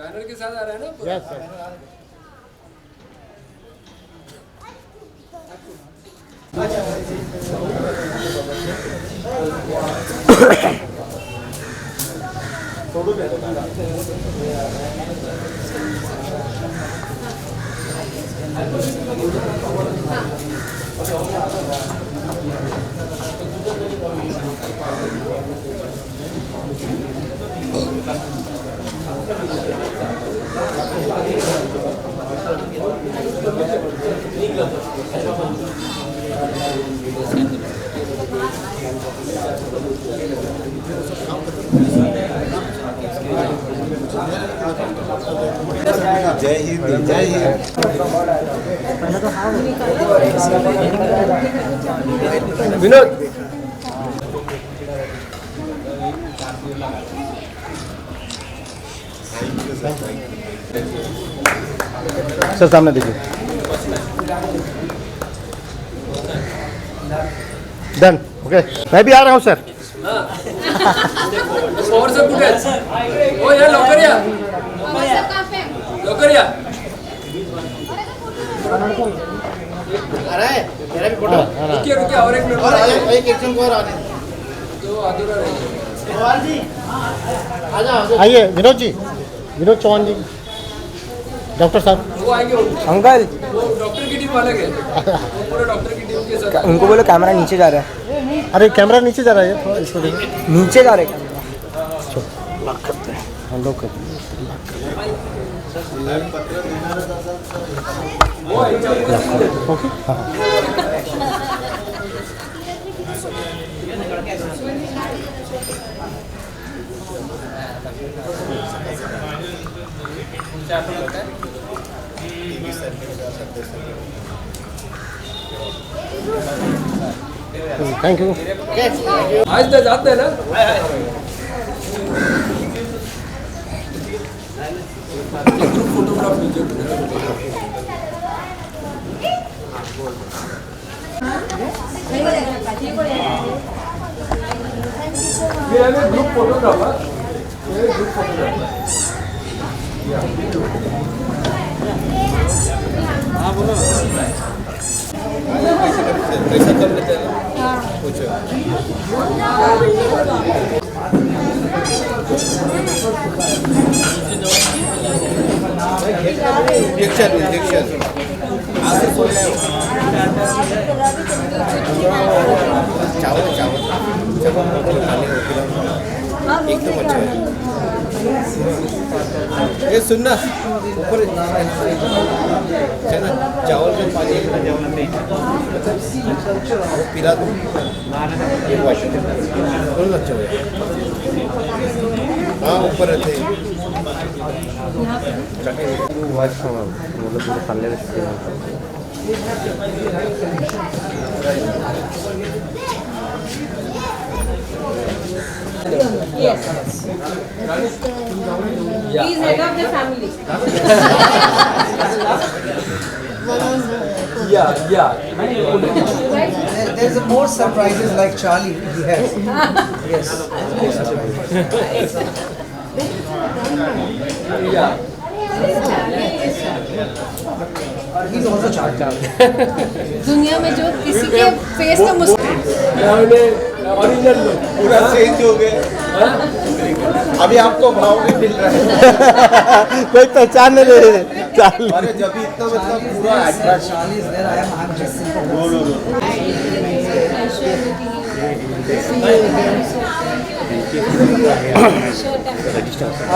Banner के साथ आ रहा है ना? Yes sir. जय हिंद जय हिंद। विनोद सर सामने देखिए। Done okay. मैं भी आ रहा हूँ सर। और सब कुठे आहेत? ओ या लवकर या, लवकर या। अरे मेरा भी फोटो। रुकिए रुकिए और एक मिनट और एक एक्शन को और आने तो अधूरा रह गया। जी आ जाओ। आइए विनोद जी, विनोद चौहान जी, डॉक्टर साहब। वो आएंगे, अंकल वो डॉक्टर की टीम अलग है, वो पूरे डॉक्टर की टीम के साथ। उनको बोलो कैमरा नीचे जा रहा है। अरे कैमरा नीचे जा रहा है, थोड़ा इसको देखो। नीचे जा रहा है कैमरा। लॉक करते हैं हम लोग करते हैं। ओके हाँ। Thank you. आज तक जाते हैं ना? ग्रुप फोटोग्राफ लीजिए। ये है ग्रुप फोटोग्राफ। ये ग्रुप फोटोग्राफ। हाँ बोलो। पैसा कम लेते हैं ना? पूछो। इंजेक्शन चावल खाने एकदम अच्छा है। ये सुनना ऊपर चावल का पानी पिला दो, अच्छा हो। हाँ ऊपर रहते Yes. He's head of the family. Yeah. There's more surprises like Charlie. He has. Yes. Yeah. He's also Charlie. दुनिया में जो किसी के फेस का ओरिजिनल पूरा चेंज हो गए। अभी आपको भाव नहीं मिल रहा है। कोई पहचान नहीं रहे। चार्ली अरे जब इतना मतलब पूरा attract. Charlie is there. I'm just simple.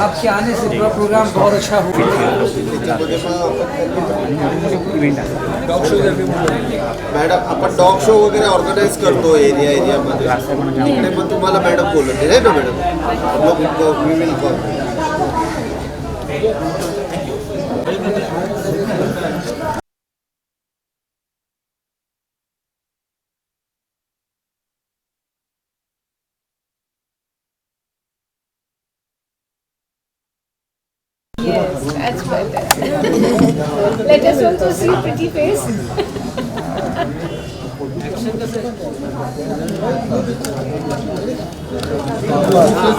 आपके आने से पूरा प्रोग्राम बहुत अच्छा हो गया। मॅडम आपण डॉग शो वगैरे ऑर्गनाईज करतो एरियामध्ये तिकडे पण तुम्हाला मॅडम बोलत आहे ना madam? We will call. Yes, that's better. Let us also see pretty face.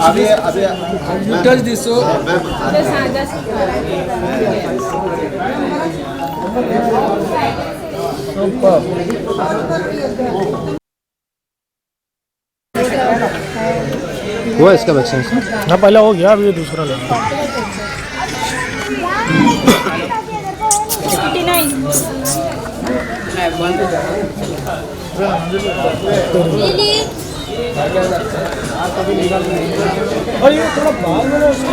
अभी अभी You touch this, so Just हुआ इसका वैक्सीन? हाँ पहले हो गया, अभी ये दूसरा लेना। और ये थोड़ा बाद में ना उसके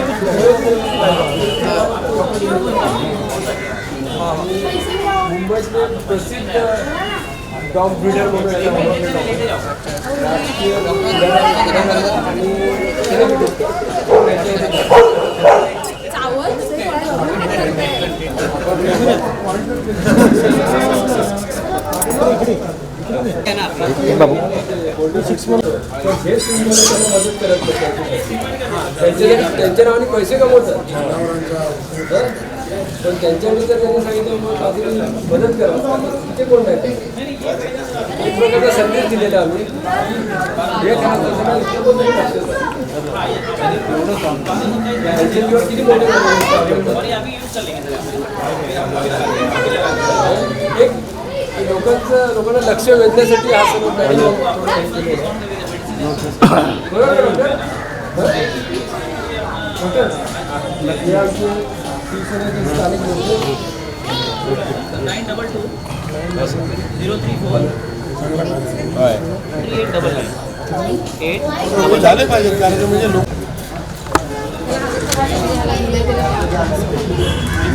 मुंबईतले प्रसिद्ध डॉग ब्रीडर म्हणून राजकीय आणि बाबू मदत करत त्यांच्या नावाने पैसे कमवतात पण त्यांच्याकडे जर त्यांनी सांगितलं मग आधी मदत करा ते कोण नाही एक प्रकारचा संदेश दिलेला आम्ही हे करत असताना इतकं पण नाही त्यांच्यावर किती मोठे एक लोकांना लक्ष वेधण्यासाठी हा सर्व झाले पाहिजे कारण म्हणजे लोक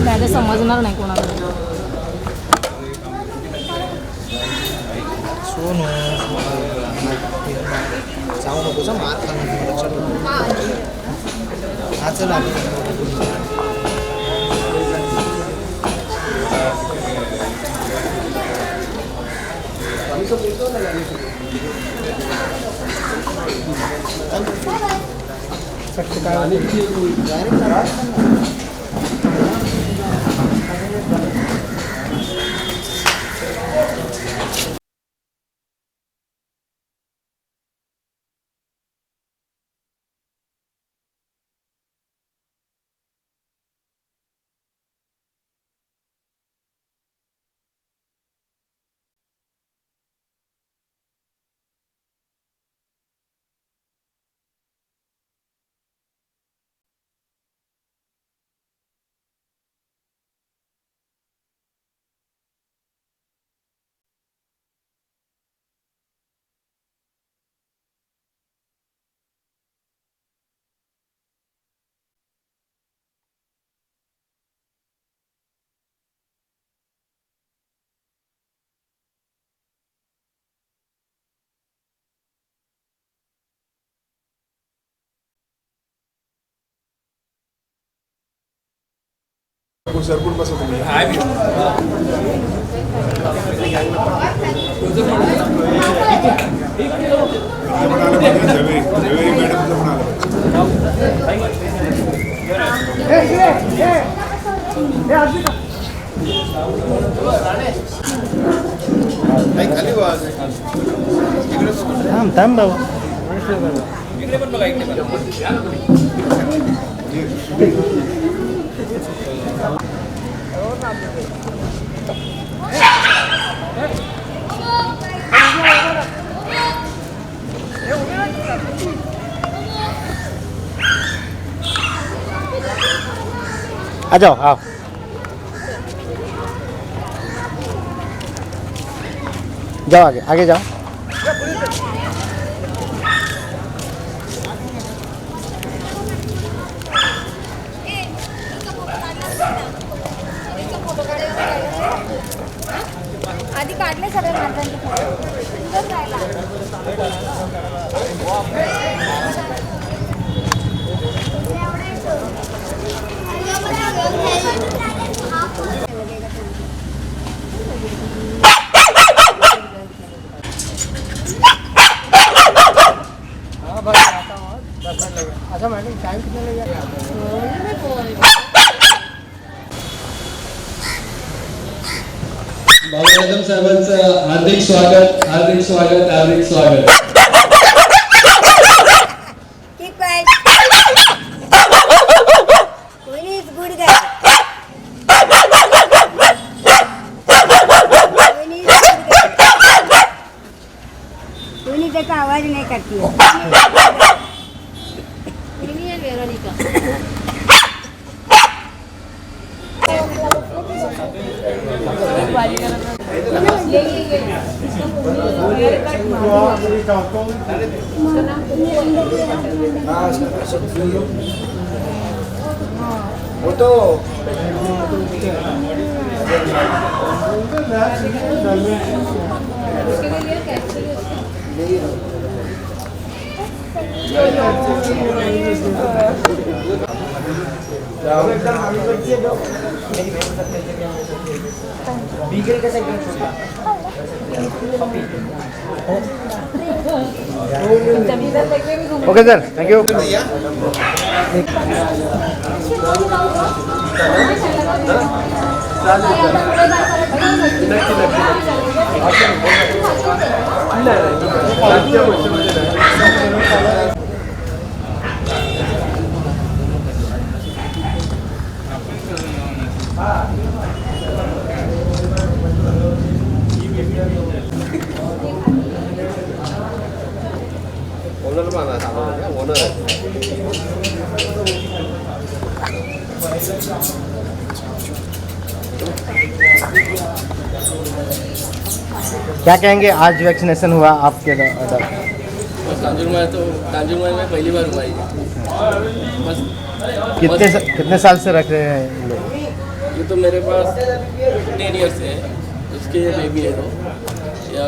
दादा समजणार नाही कोणाला सोनू जाऊ नको जा मार हा चला सरकून बसा तुम्ही खाली वाज थांब बाबू इकडे पण बघा इकडे आ जाओ आओ जाओ आगे आगे जाओ आधी काढले सगळे माणसांचे फोटो राहिला अच्छा मैडम टाइम कितना लगेगा? बाबा कदम साहेबांचं हार्दिक स्वागत, हार्दिक स्वागत, हार्दिक स्वागत. Keep quiet. Queen is good guy. Queen is good guy. Queen देखा आवाज नहीं करती है. Queenie and Veronica. वो तो बीगल कैसे एकदम छोटा okay sir, thank you. Owner माना था ओनर क्या कहेंगे, आज वैक्सीनेशन हुआ आपके कांजूरमार्ग में पहली बार हुआ है. बस कितने साल से रख रहे हैं ये लोग? ये तो मेरे पास 10 ईयर्स से है. उसके बेबी है तो ये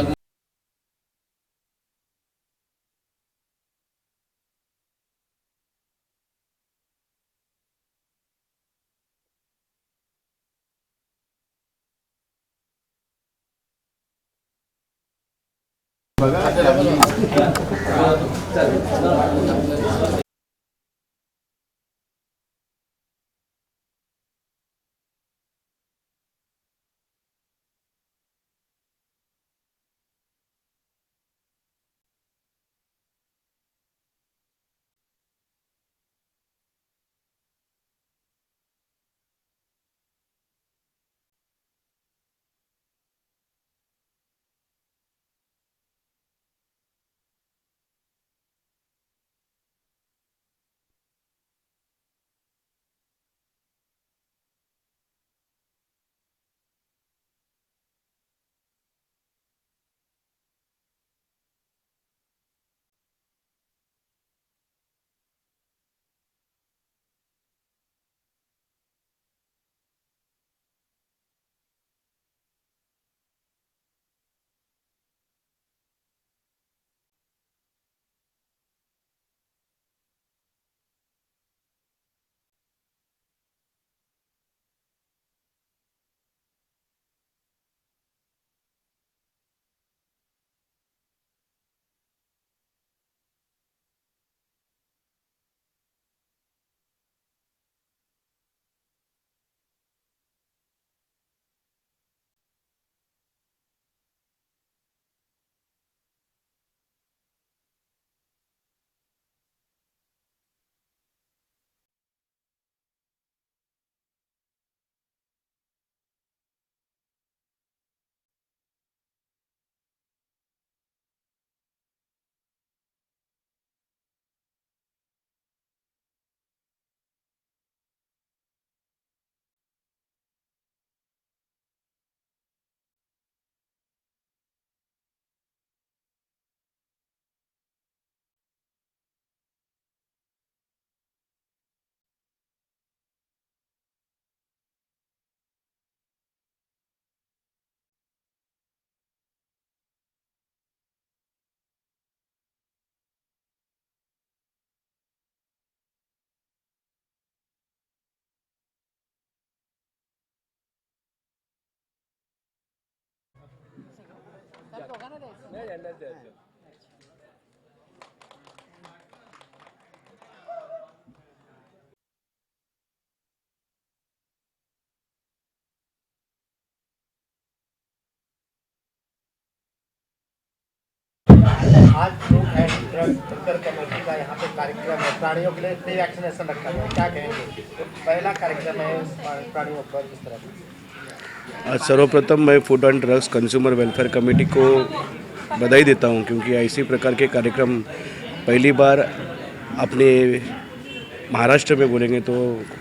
आज food and drug welfare committee का यहाँ पे कार्यक्रम है, प्राणियों के लिए फ्री वैक्सीनेशन रखा गया है, क्या कहेंगे? तो पहला कार्यक्रम है प्राणियों पर किस तरह से? आज सर्वप्रथम मैं food end drugs consumer welfare committee को बधाई देता हूं, क्योंकि ऐसी प्रकार के कार्यक्रम पहली बार अपने महाराष्ट्र में बोलेंगे तो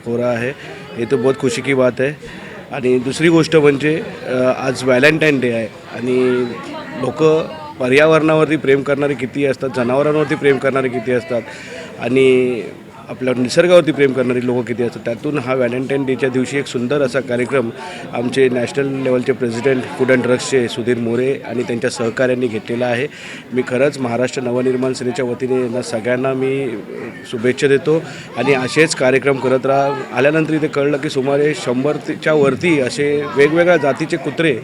हो रहा है. ये तो बहुत खुशी की बात आहे. आणि दुसरी गोष्ट म्हणजे आज व्हॅलेंटाईन डे आहे आणि लोक पर्यावरणावरती प्रेम करणारे किती असतात, जनावरांवरती प्रेम करणारे किती असतात आणि आपल्या निसर्गावरती प्रेम करणारी लोक किती असतात. त्यातून हा व्हॅलेंटाईन डेच्या दिवशी एक सुंदर असा कार्यक्रम आमचे नॅशनल लेवलचे प्रेसिडेंट फूड अँड ड्रग्सचे सुधीर मोरे आणि त्यांच्या सहकार्यांनी घेतलेला आहे. मी खरंच महाराष्ट्र नवनिर्माण सेनेच्या वतीने यांना सगळ्यांना मी शुभेच्छा देतो आणि असेच कार्यक्रम करत राहा. आल्यानंतर इथे कळलं की सुमारे 100च्या वरती असे वेगवेगळ्या जातीचे कुत्रे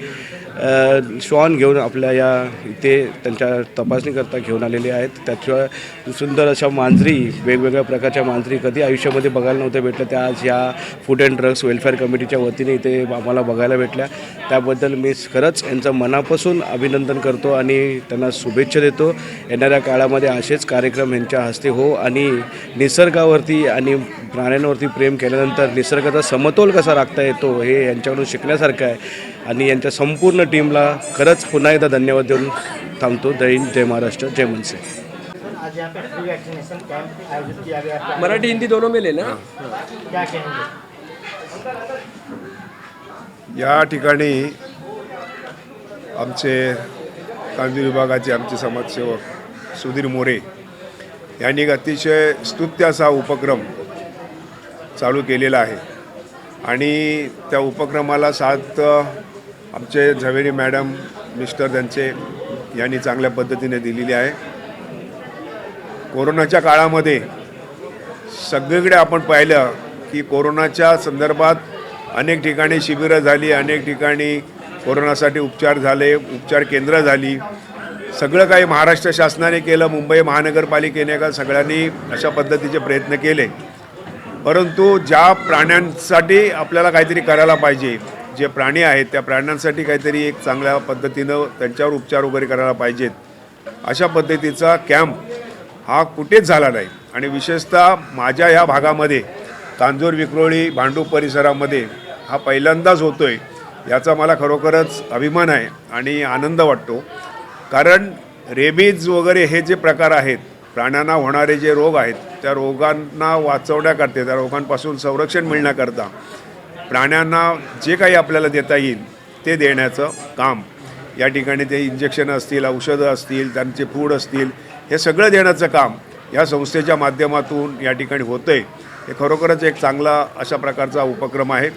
श्वान घेऊन आपल्या या इथे त्यांच्या तपासणीकरता घेऊन आलेले आहेत. त्याशिवाय सुंदर अशा मांजरी, वेगवेगळ्या प्रकारच्या मांजरी कधी आयुष्यामध्ये बघायला नव्हत्या भेटल्या, त्या आज या फूड अँड ड्रग्स वेलफेअर कमिटीच्या वतीने इथे आम्हाला बघायला भेटल्या. त्याबद्दल मी खरंच यांचं मनापासून अभिनंदन करतो आणि त्यांना शुभेच्छा देतो. येणाऱ्या काळामध्ये असेच कार्यक्रम यांच्या हस्ते हो आणि निसर्गावरती आणि प्राण्यांवरती प्रेम केल्यानंतर निसर्गाचा समतोल कसा राखता येतो हे यांच्याकडून शिकण्यासारखं आहे. आणि यांच्या संपूर्ण टीमला खरंच पुन्हा एकदा धन्यवाद देऊन थांबतो. जय हिंद, जय महाराष्ट्र, जय मनसे. आज यहाँ पे फ्री वैक्सीनेशन कैंप आयोजित किया गया है, मराठी हिंदी दोनों में लेना. क्या कहेंगे? या ठिकाणी आमचे कांजूर विभागाचे आमचे समाजसेवक सुधीर मोरे यांनी एक अतिशय स्तुत्य असा उपक्रम चालू केलेला आहे आणि त्या उपक्रमाला साथ आमचे झवेरी मॅडम मिस्टर त्यांचे यांनी चांगल्या पद्धतीने दिलेली आहे. कोरोनाच्या काळामध्ये सगळीकडे आपण पाहिलं की कोरोनाच्या संदर्भात अनेक ठिकाणी शिबिरं झाली, अनेक ठिकाणी कोरोनासाठी उपचार झाले, उपचार केंद्र झाली. सगळं काही महाराष्ट्र शासनाने केलं, मुंबई महानगरपालिकेने का सगळ्यांनी अशा पद्धतीचे प्रयत्न केले. परंतु ज्या प्राण्यांसाठी आपल्याला काहीतरी करायला पाहिजे, जे प्राणी आहेत त्या प्राण्यांसाठी काहीतरी एक चांगल्या पद्धतीनं त्यांच्यावर उपचार वगैरे करायला पाहिजेत, अशा पद्धतीचा कॅम्प हा कुठेच झाला नाही. आणि विशेषतः माझ्या ह्या भागामध्ये कांजूर, विक्रोळी, भांडूप परिसरामध्ये हा पहिल्यांदाच होतो आहे. याचा मला खरोखरच अभिमान आहे आणि आनंद वाटतो. कारण रेबीज वगैरे हे जे प्रकार आहेत, प्राण्यांना होणारे जे रोग आहेत, त्या रोगांना वाचवण्याकरता, त्या रोगांपासून संरक्षण मिळण्याकरता प्राण्यांना जे काही आपल्याला देता येईल ते देण्याचं काम या ठिकाणी, ते इंजेक्शन असतील, औषधं असतील, त्यांचे फूड असतील, हे सगळं देण्याचं काम या संस्थेच्या माध्यमातून या ठिकाणी होतं आहे. हे खरोखरच एक चांगला अशा प्रकारचा उपक्रम आहे.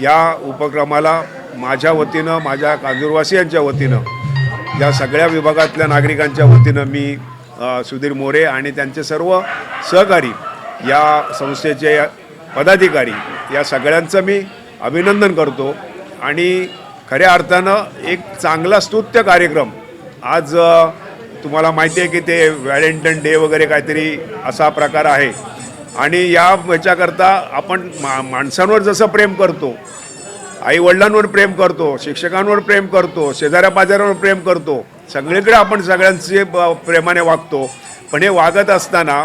या उपक्रमाला माझ्या वतीनं, माझ्या कांजूरवासियांच्या वतीनं, या सगळ्या विभागातल्या नागरिकांच्या वतीनं मी सुधीर मोरे आणि त्यांचे सर्व सहकारी, या संस्थेचे पदाधिकारी, या सगळ्यांचं मी अभिनंदन करतो. आणि खऱ्या अर्थानं एक चांगला स्तुत्य कार्यक्रम आज तुम्हाला माहिती आहे की ते व्हॅलेंटाईन डे वगैरे काहीतरी असा प्रकार आहे. आणि याच्याकरता आपण माणसांवर जसं प्रेम करतो, आईवडिलांवर प्रेम करतो, शिक्षकांवर प्रेम करतो, शेजाऱ्या पाजाऱ्यांवर प्रेम करतो, सगळीकडे आपण सगळ्यांचे प्रेमाने वागतो. पण हे वागत असताना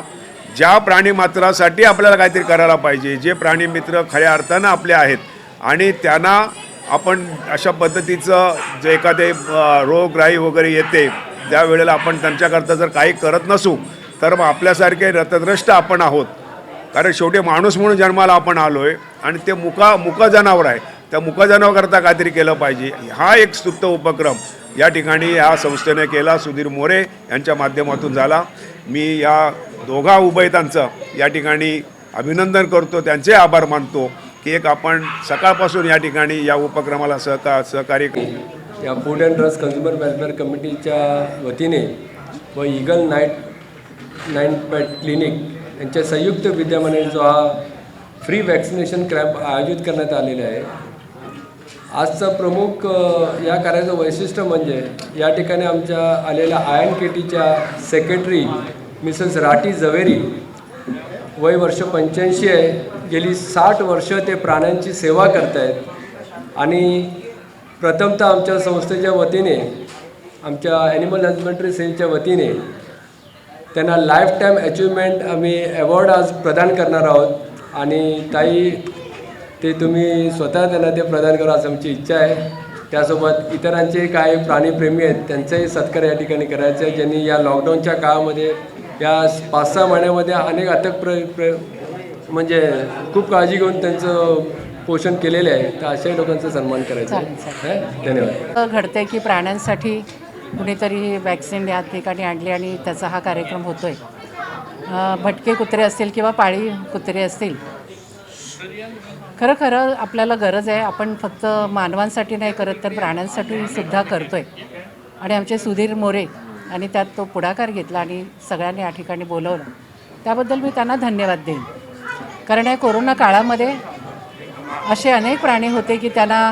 ज्या प्राणीमात्रासाठी आपल्याला काहीतरी करायला पाहिजे, जे प्राणीमित्र खऱ्या अर्थानं आपले आहेत आणि त्यांना आपण अशा पद्धतीचं जे एखादे रोगराई वगैरे येते त्यावेळेला आपण त्यांच्याकरता जर काही करत नसू तर मग आपल्यासारखे रतद्रष्ट आपण आहोत. कारण शेवटी माणूस म्हणून जन्माला आपण आलो आहे आणि ते मुका जनावर आहे, त्या मुका जनावरकरता काहीतरी केलं पाहिजे. हा एक स्तुत्य उपक्रम या ठिकाणी ह्या संस्थेने केला, सुधीर मोरे यांच्या माध्यमातून झाला. मी या दोघा उभयतांचं या ठिकाणी अभिनंदन करतो, त्यांचे आभार मानतो की एक आपण सकाळपासून या ठिकाणी या उपक्रमाला सहकार्य या food and drugs consumer welfare कमिटीच्या वतीने व ईगल नाईट पॅट क्लिनिक यांच्या संयुक्त विद्यमाने जो हा फ्री वॅक्सिनेशन कॅम्प आयोजित करण्यात आलेला आहे. आजचं प्रमुख या कार्याचं वैशिष्ट्य म्हणजे या ठिकाणी आमच्या आलेल्या INKTच्या सेक्रेटरी मिसेस राठी झवेरी, वय वर्ष 85 आहे, गेली 60 वर्ष ते प्राण्यांची सेवा करत आहेत. आणि प्रथमतः आमच्या संस्थेच्या वतीने आमच्या ॲनिमल हजबंड्री सेलच्या वतीने त्यांना लाईफ टाईम अचिव्हमेंट आम्ही अवॉर्ड आज प्रदान करणार आहोत आणि ताई ते तुम्ही स्वतः त्यांना ते प्रदान करा असं आमची इच्छा आहे. त्यासोबत इतरांचे काही प्राणीप्रेमी आहेत त्यांचाही सत्कार या ठिकाणी करायचा आहे, ज्यांनी या लॉकडाऊनच्या काळामध्ये या 5-6 महिन्यामध्ये अनेक अथक म्हणजे खूप काळजी घेऊन त्यांचं पोषण केलेले आहे. तर अशाही लोकांचा सन्मान करायचा आहे. धन्यवाद. घडते की प्राण्यांसाठी कुणीतरी वॅक्सिन या ठिकाणी आणली आणि त्याचा हा कार्यक्रम होतो आहे. भटके कुत्रे असतील किंवा पाळीव कुत्रे असतील, खरं आपल्याला गरज आहे. आपण फक्त मानवांसाठी नाही करत तर प्राण्यांसाठी सुद्धा करतो आहे. आणि आमचे सुधीर मोरे आणि त्यात तो पुढाकार घेतला आणि सगळ्यांनी या ठिकाणी बोलवलं, त्याबद्दल मी त्यांना धन्यवाद देईन. कारण या कोरोना काळामध्ये असे अनेक प्राणी होते की त्यांना,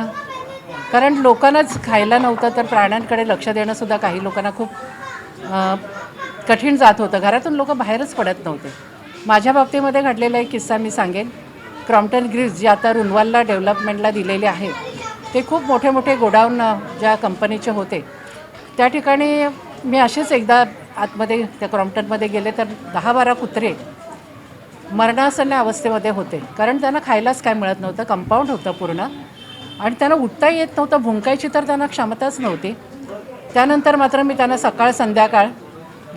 कारण लोकांनाच खायला नव्हतं तर प्राण्यांकडे लक्ष देणंसुद्धा काही लोकांना खूप कठीण जात होतं. घरातून लोक बाहेरच पडत नव्हते. माझ्या बाबतीमध्ये घडलेला एक किस्सा मी सांगेन. क्रॉम्प्टन ग्रीव्स जे आता रुनवालला डेव्हलपमेंटला दिलेले आहे, ते खूप मोठे मोठे गोडाऊन ज्या कंपनीचे होते त्या ठिकाणी मी असेच एकदा आतमध्ये त्या क्रॉम्प्टनमध्ये गेले तर 10-12 कुत्रे मरणासन्न अवस्थेमध्ये होते. कारण त्यांना खायलाच काय मिळत नव्हतं. कंपाऊंड होतं पूर्ण आणि त्यांना उठता येत नव्हतं. भुंकायची तर त्यांना क्षमताच नव्हती. त्यानंतर मात्र मी त्यांना सकाळ संध्याकाळ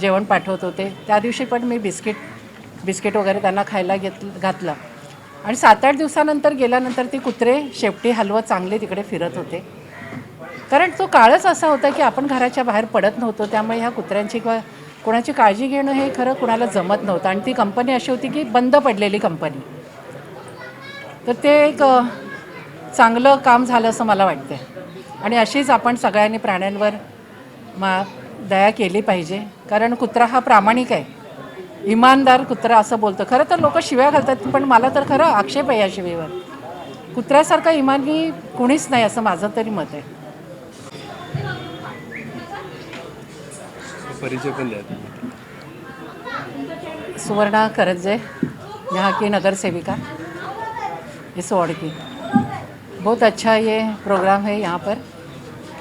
जेवण पाठवत होते. त्या दिवशी पण मी बिस्किट वगैरे त्यांना खायला घातलं आणि 7-8 दिवसानंतर गेल्यानंतर ती कुत्रे शेपटी हलवत चांगले तिकडे फिरत होते. कारण तो काळच असा होता की आपण घराच्या बाहेर पडत नव्हतो. त्यामुळे ह्या कुत्र्यांची किंवा कोणाची काळजी घेणं हे खरं कुणाला जमत नव्हतं. आणि ती कंपनी अशी होती की बंद पडलेली कंपनी. तर ते एक चांगलं काम झालं असं मला वाटतं. आणि अशीच आपण सगळ्यांनी प्राण्यांवर दया केली पाहिजे. कारण कुत्रा हा प्रामाणिक आहे, इमानदार कुत्रा असं बोलतं. खरं तर लोक शिव्या घालतात, पण मला तर खरं आक्षेप आहे या शिवेवर. कुत्र्यासारखा इमानी कोणीच नाही असं माझं तरी मत आहे. परिचय पण द्या. सुवर्णा करंजे, यहाँ की नगर सेविका इस वार्ड की. बहुत अच्छा ये प्रोग्राम है यहाँ पर.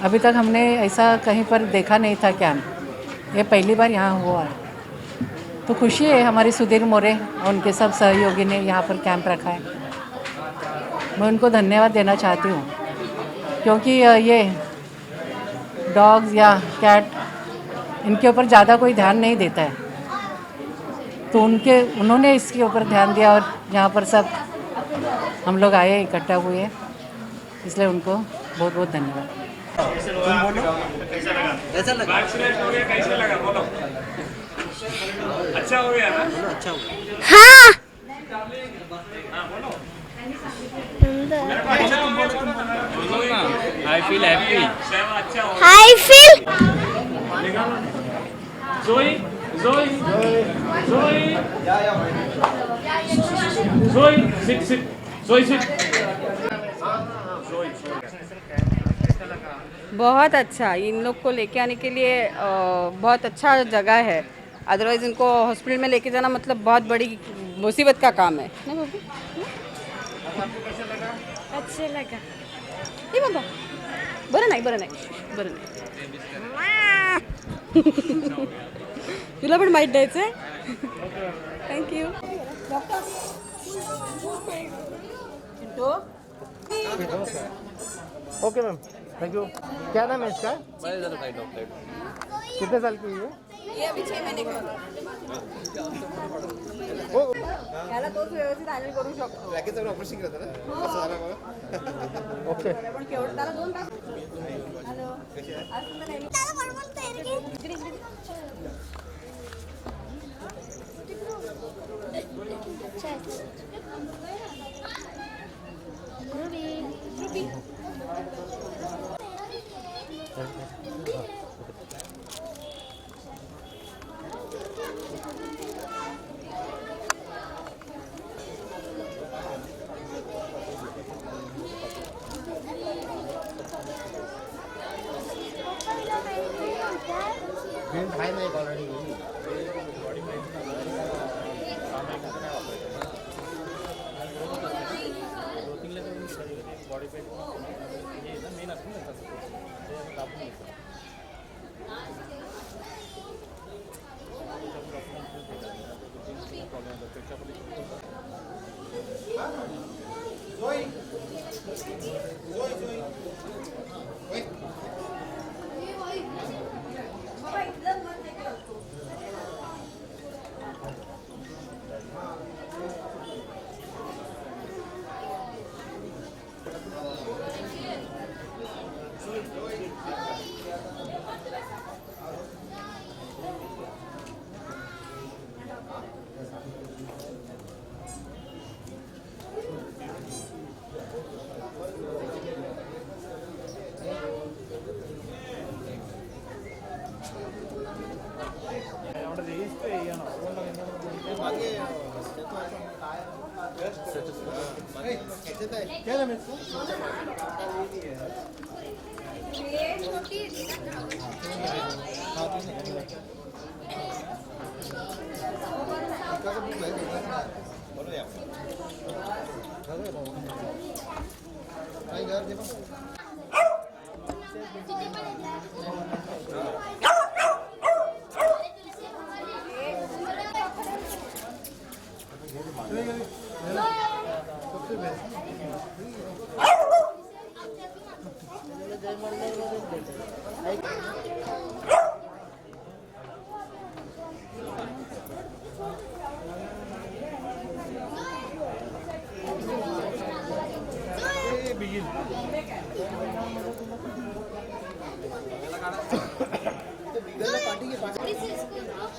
अभी तक हमने ऐसा कहीं पर देखा नहीं था कैंप. ये पहली बार यहाँ हुआ है. तो खुशी है हमारे सुधीर मोरे और उनके सब सहयोगी ने यहाँ पर कैंप रखा है. मैं उनको धन्यवाद देना चाहती हूँ क्योंकि ये डॉग्स या कैट इनके ऊपर ज़्यादा कोई ध्यान नहीं देता है. तो उन्होंने इसके ऊपर ध्यान दिया और यहाँ पर सब हम लोग आए, इकट्ठा हुए, इसलिए उनको बहुत बहुत धन्यवाद. हाँ I feel happy. I feel Zoe. Sit. Zoe, sit. बहुत अच्छा. इन लोग को लेके आने के लिए बहुत अच्छा जगह है. अदरवाइज इनको हॉस्पिटल में लेके जाना मतलब बहुत बड़ी मुसीबत का काम है ना बाबू. अच्छे लगा. ये बाबा बरं नाही. तुला पण माहीत द्यायचं आहे. Thank you. Okay ma'am, thank you. क्या नाम है इसका? कितने साल की है ये अभी 6 महीने का वो? याला तोच व्यवस्थित हँडल करू शकतो. ओके. पण केवढं त्याला 2 तास. हॅलो.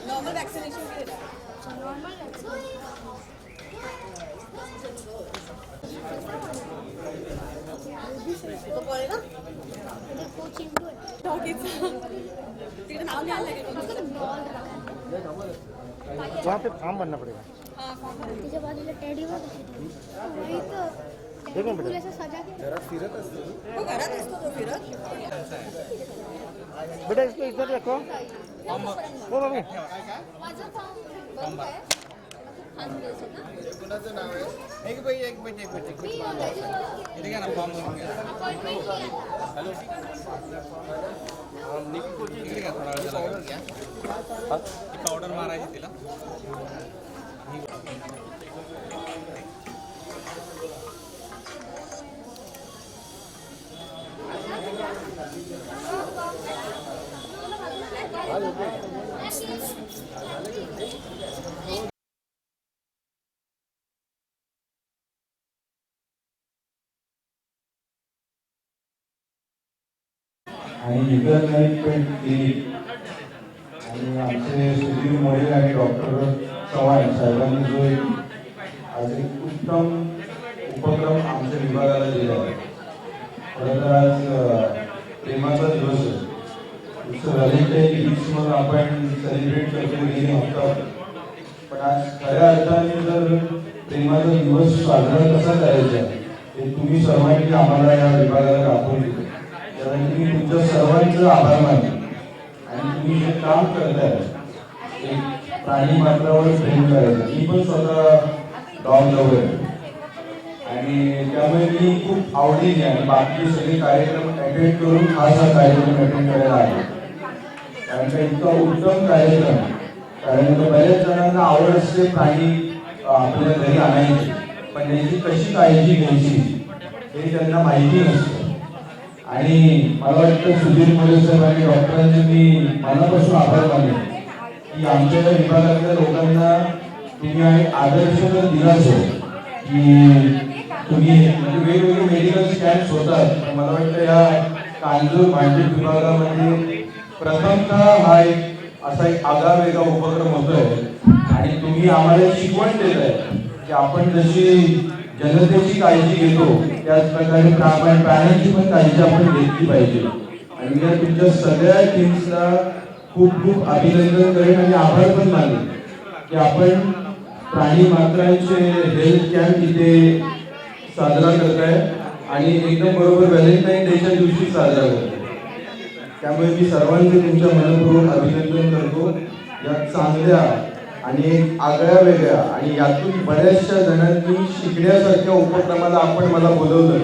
नॉर्मल वैक्सीनेशन के लिए तो पळेल ना तिकडे नाव लिहायला लागेल वहाँ पे फॉर्म भरना पड़ेगा। तिच्या बाजूला टेडी वर देखो बेटा असं सजा के तो घरात असतो तो फिरत बेटा इसको इधर रखो। ओ बाबू माझं फॉर्म बरोबर आहे कुणाचं नाव आहे? एक मिनिट इथे घ्या ना फॉर्म भरून घ्या. इकडे घ्या, थोडा वेळ ऑर्डर घ्या. ऑर्डर मारायची तिला. आणि इतर नाही पण आणि आमचे सुधीर मोरे आणि डॉक्टर चव्हाण साहेबांनी जो आज एक उत्तम उपक्रम आमच्या विभागाला दिला आहे. खरं तर आज प्रेमाचा दिवस आहे. व्हॅलेंटाईन गिफ्ट म्हणून आपण सेलिब्रेट करतो गेले हप्ता, पण आज खऱ्या अर्थाने जर प्रेमाचा दिवस साजरा कसा करायचा हे तुम्ही सर्वांनी आम्हाला या विभागाला दाखवून दिलं. कारण तुम्ही तुमच्या सर्वांचं आभार मानतो आणि तुम्ही जे काम करताय एक प्राणी मात्रावर प्रेम करायचं. मी पण स्वतः डॉग लव्हर आहे आणि त्यामुळे मी खूप आवडीने आणि बाकी सगळे कार्यक्रम अटेंड करून खास हा कार्यक्रम अटेंड करायला आहे. कारण का इतका उत्तम कार्यक्रम, कारण बऱ्याच जणांना आवड असते प्राणी आपल्या घरी आणायची, पण त्याची कशी काळजी घ्यायची हे त्यांना माहिती नसतं. आणि मला वाटतं सुधीर मोरे साहेब आणि डॉक्टरांचे मी मनापासून आभार मानेन की आमच्या विभागातल्या लोकांना तुम्ही आदर्श तर दिलाच हो की तुम्ही म्हणजे वेगवेगळे मेडिकल स्कॅन्स होतात. मला वाटतं या कांजूर भांडूप विभागामध्ये प्रथमतः हा एक असा एक आगळावेगळा उपक्रम होतोय आणि तुम्ही आम्हाला शिकवण देत आहे की आपण जशी जनतेची काळजी घेतो त्याच प्रकारे प्राण्यांची पण काळजी आपण घेतली पाहिजे. आणि मी तुमच्या सगळ्या टीम्सला खूप खूप अभिनंदन करेन आणि आभार पण मानेन की आपण प्राणी मात्रांचे हेल्थ कॅम्प इथे साजरा करताय आणि एकदम बरोबर व्हॅलेंटाईन डेच्या दिवशी साजरा करताय. त्यामुळे मी सर्वांचे तुमच्या मनपूर्वक अभिनंदन करतो. या चांगल्या आणि एक आगळ्या वेगळ्या आणि यातून बऱ्याचशा जणांनी शिकण्यासारख्या उपक्रमाला आपण मला बोलवलं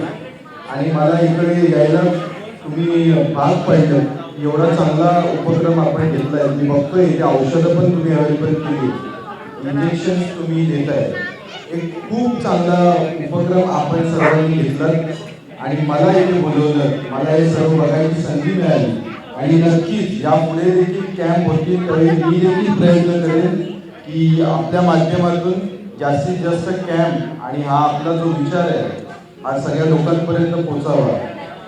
आणि मला इकडे यायला तुम्ही भाग पाडलं एवढा चांगला उपक्रम आपण घेतला आहे. मी बघतोय ते औषधं पण तुम्ही अवेलेबल केली, इंजेक्शन तुम्ही देताय. एक खूप चांगला उपक्रम आपण सर्वांनी घेतला आणि मला इथे बोलवलं, मला हे सर्व बघायची संधी मिळाली आणि नक्कीच यापुढे देखील कॅम्प होतील त्यावेळी मी देखील प्रयत्न करेन की आपल्या माध्यमातून जास्तीत जास्त कॅम्प आणि हा आपला जो विचार आहे हा सगळ्या लोकांपर्यंत पोहोचावा.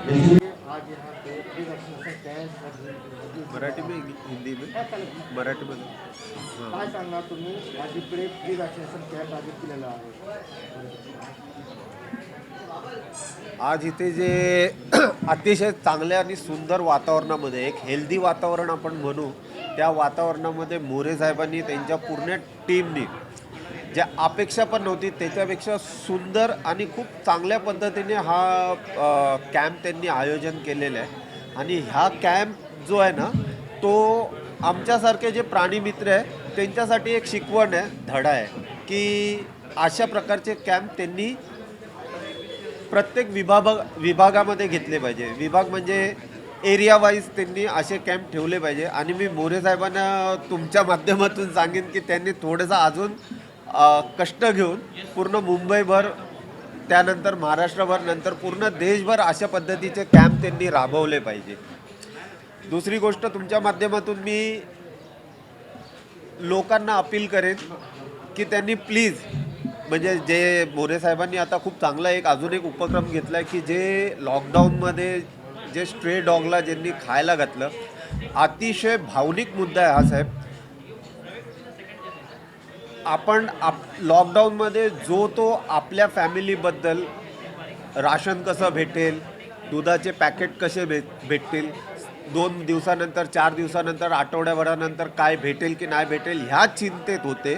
याची आज यहाँ पे फ्री वैक्सीनेशन कैंप मराठी में हिंदी में मराठी में काय सांगणार तुम्ही आज इकडे फ्री वॅक्सिनेशन कॅम्प आयोजित केलेला आहे? आज इथे जे अतिशय चांगल्या आणि सुंदर वातावरणामध्ये एक हेल्दी वातावरण आपण म्हणू, त्या वातावरणामध्ये मोरे साहेबांनी त्यांच्या पूर्ण टीमनी ज्या अपेक्षा पण नव्हती त्याच्यापेक्षा सुंदर आणि खूप चांगल्या पद्धतीने हा कॅम्प त्यांनी आयोजन केलेलं आहे. आणि हा कॅम्प जो आहे ना तो आमच्यासारखे जे प्राणीमित्र आहे त्यांच्यासाठी एक शिकवण आहे, धडा आहे की अशा प्रकारचे कॅम्प त्यांनी प्रत्येक विभागामध्ये घेतले पाहिजे. विभाग म्हणजे एरिया वाईज त्यांनी असे कॅम्प ठेवले पाहिजे. आणि मी मोरे साहेबांना तुमच्या माध्यमातून सांगेन की त्यांनी थोडंसं अजून कष्ट घेऊन पूर्ण मुंबईभर, त्यानंतर महाराष्ट्रभर, नंतर पूर्ण देशभर अशा पद्धतीचे कॅम्प त्यांनी राबवले पाहिजे. दुसरी गोष्ट तुमच्या माध्यमातून मी लोकांना अपील करेन की त्यांनी प्लीज म्हणजे जे मोरे साहेबांनी आता खूप चांगला अजून एक उपक्रम घेतला आहे की जे लॉकडाऊनमध्ये जे स्ट्रे डॉगला ज्यांनी खायला घातलं, अतिशय भावनिक मुद्दा आहे हा साहेब. आपण लॉकडाऊनमध्ये जो तो आपल्या फॅमिलीबद्दल राशन कसं भेटेल, दुधाचे पॅकेट कसे भेटतील, 2 दिवसानंतर 4 दिवसानंतर आठवड्याभरानंतर काय भेटेल की नाही भेटेल ह्या चिंतेत होते.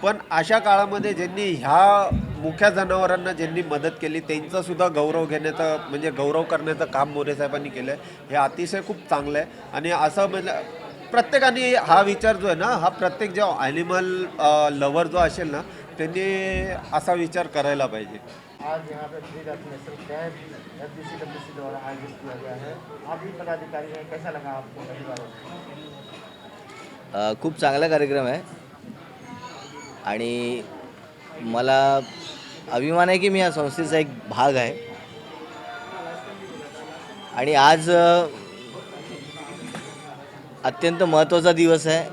पण अशा काळामध्ये ज्यांनी ह्या मुख्या जनावरांना ज्यांनी मदत केली त्यांचासुद्धा गौरव घेण्याचं म्हणजे गौरव करण्याचं काम मोरे साहेबांनी केलं आहे. हे अतिशय खूप चांगलं आहे. आणि असं म्हणजे प्रत्येकाने हा विचार जो आहे ना, हा प्रत्येक जो ॲनिमल लवर जो असेल ना त्यांनी असा विचार करायला पाहिजे. आज यहाँ पे फ्री वैक्सीनेशन कैंप FBCWC द्वारा आयोजित किया गया है. आप भी पदाधिकारी हैं, कैसा लगा आपको अधिकारों? खूप चांगला कार्यक्रम आहे आणि मला अभिमान आहे की मी या संस्थेचा एक भाग आहे. आणि आज अत्यंत महत्त्वाचा दिवस आहे.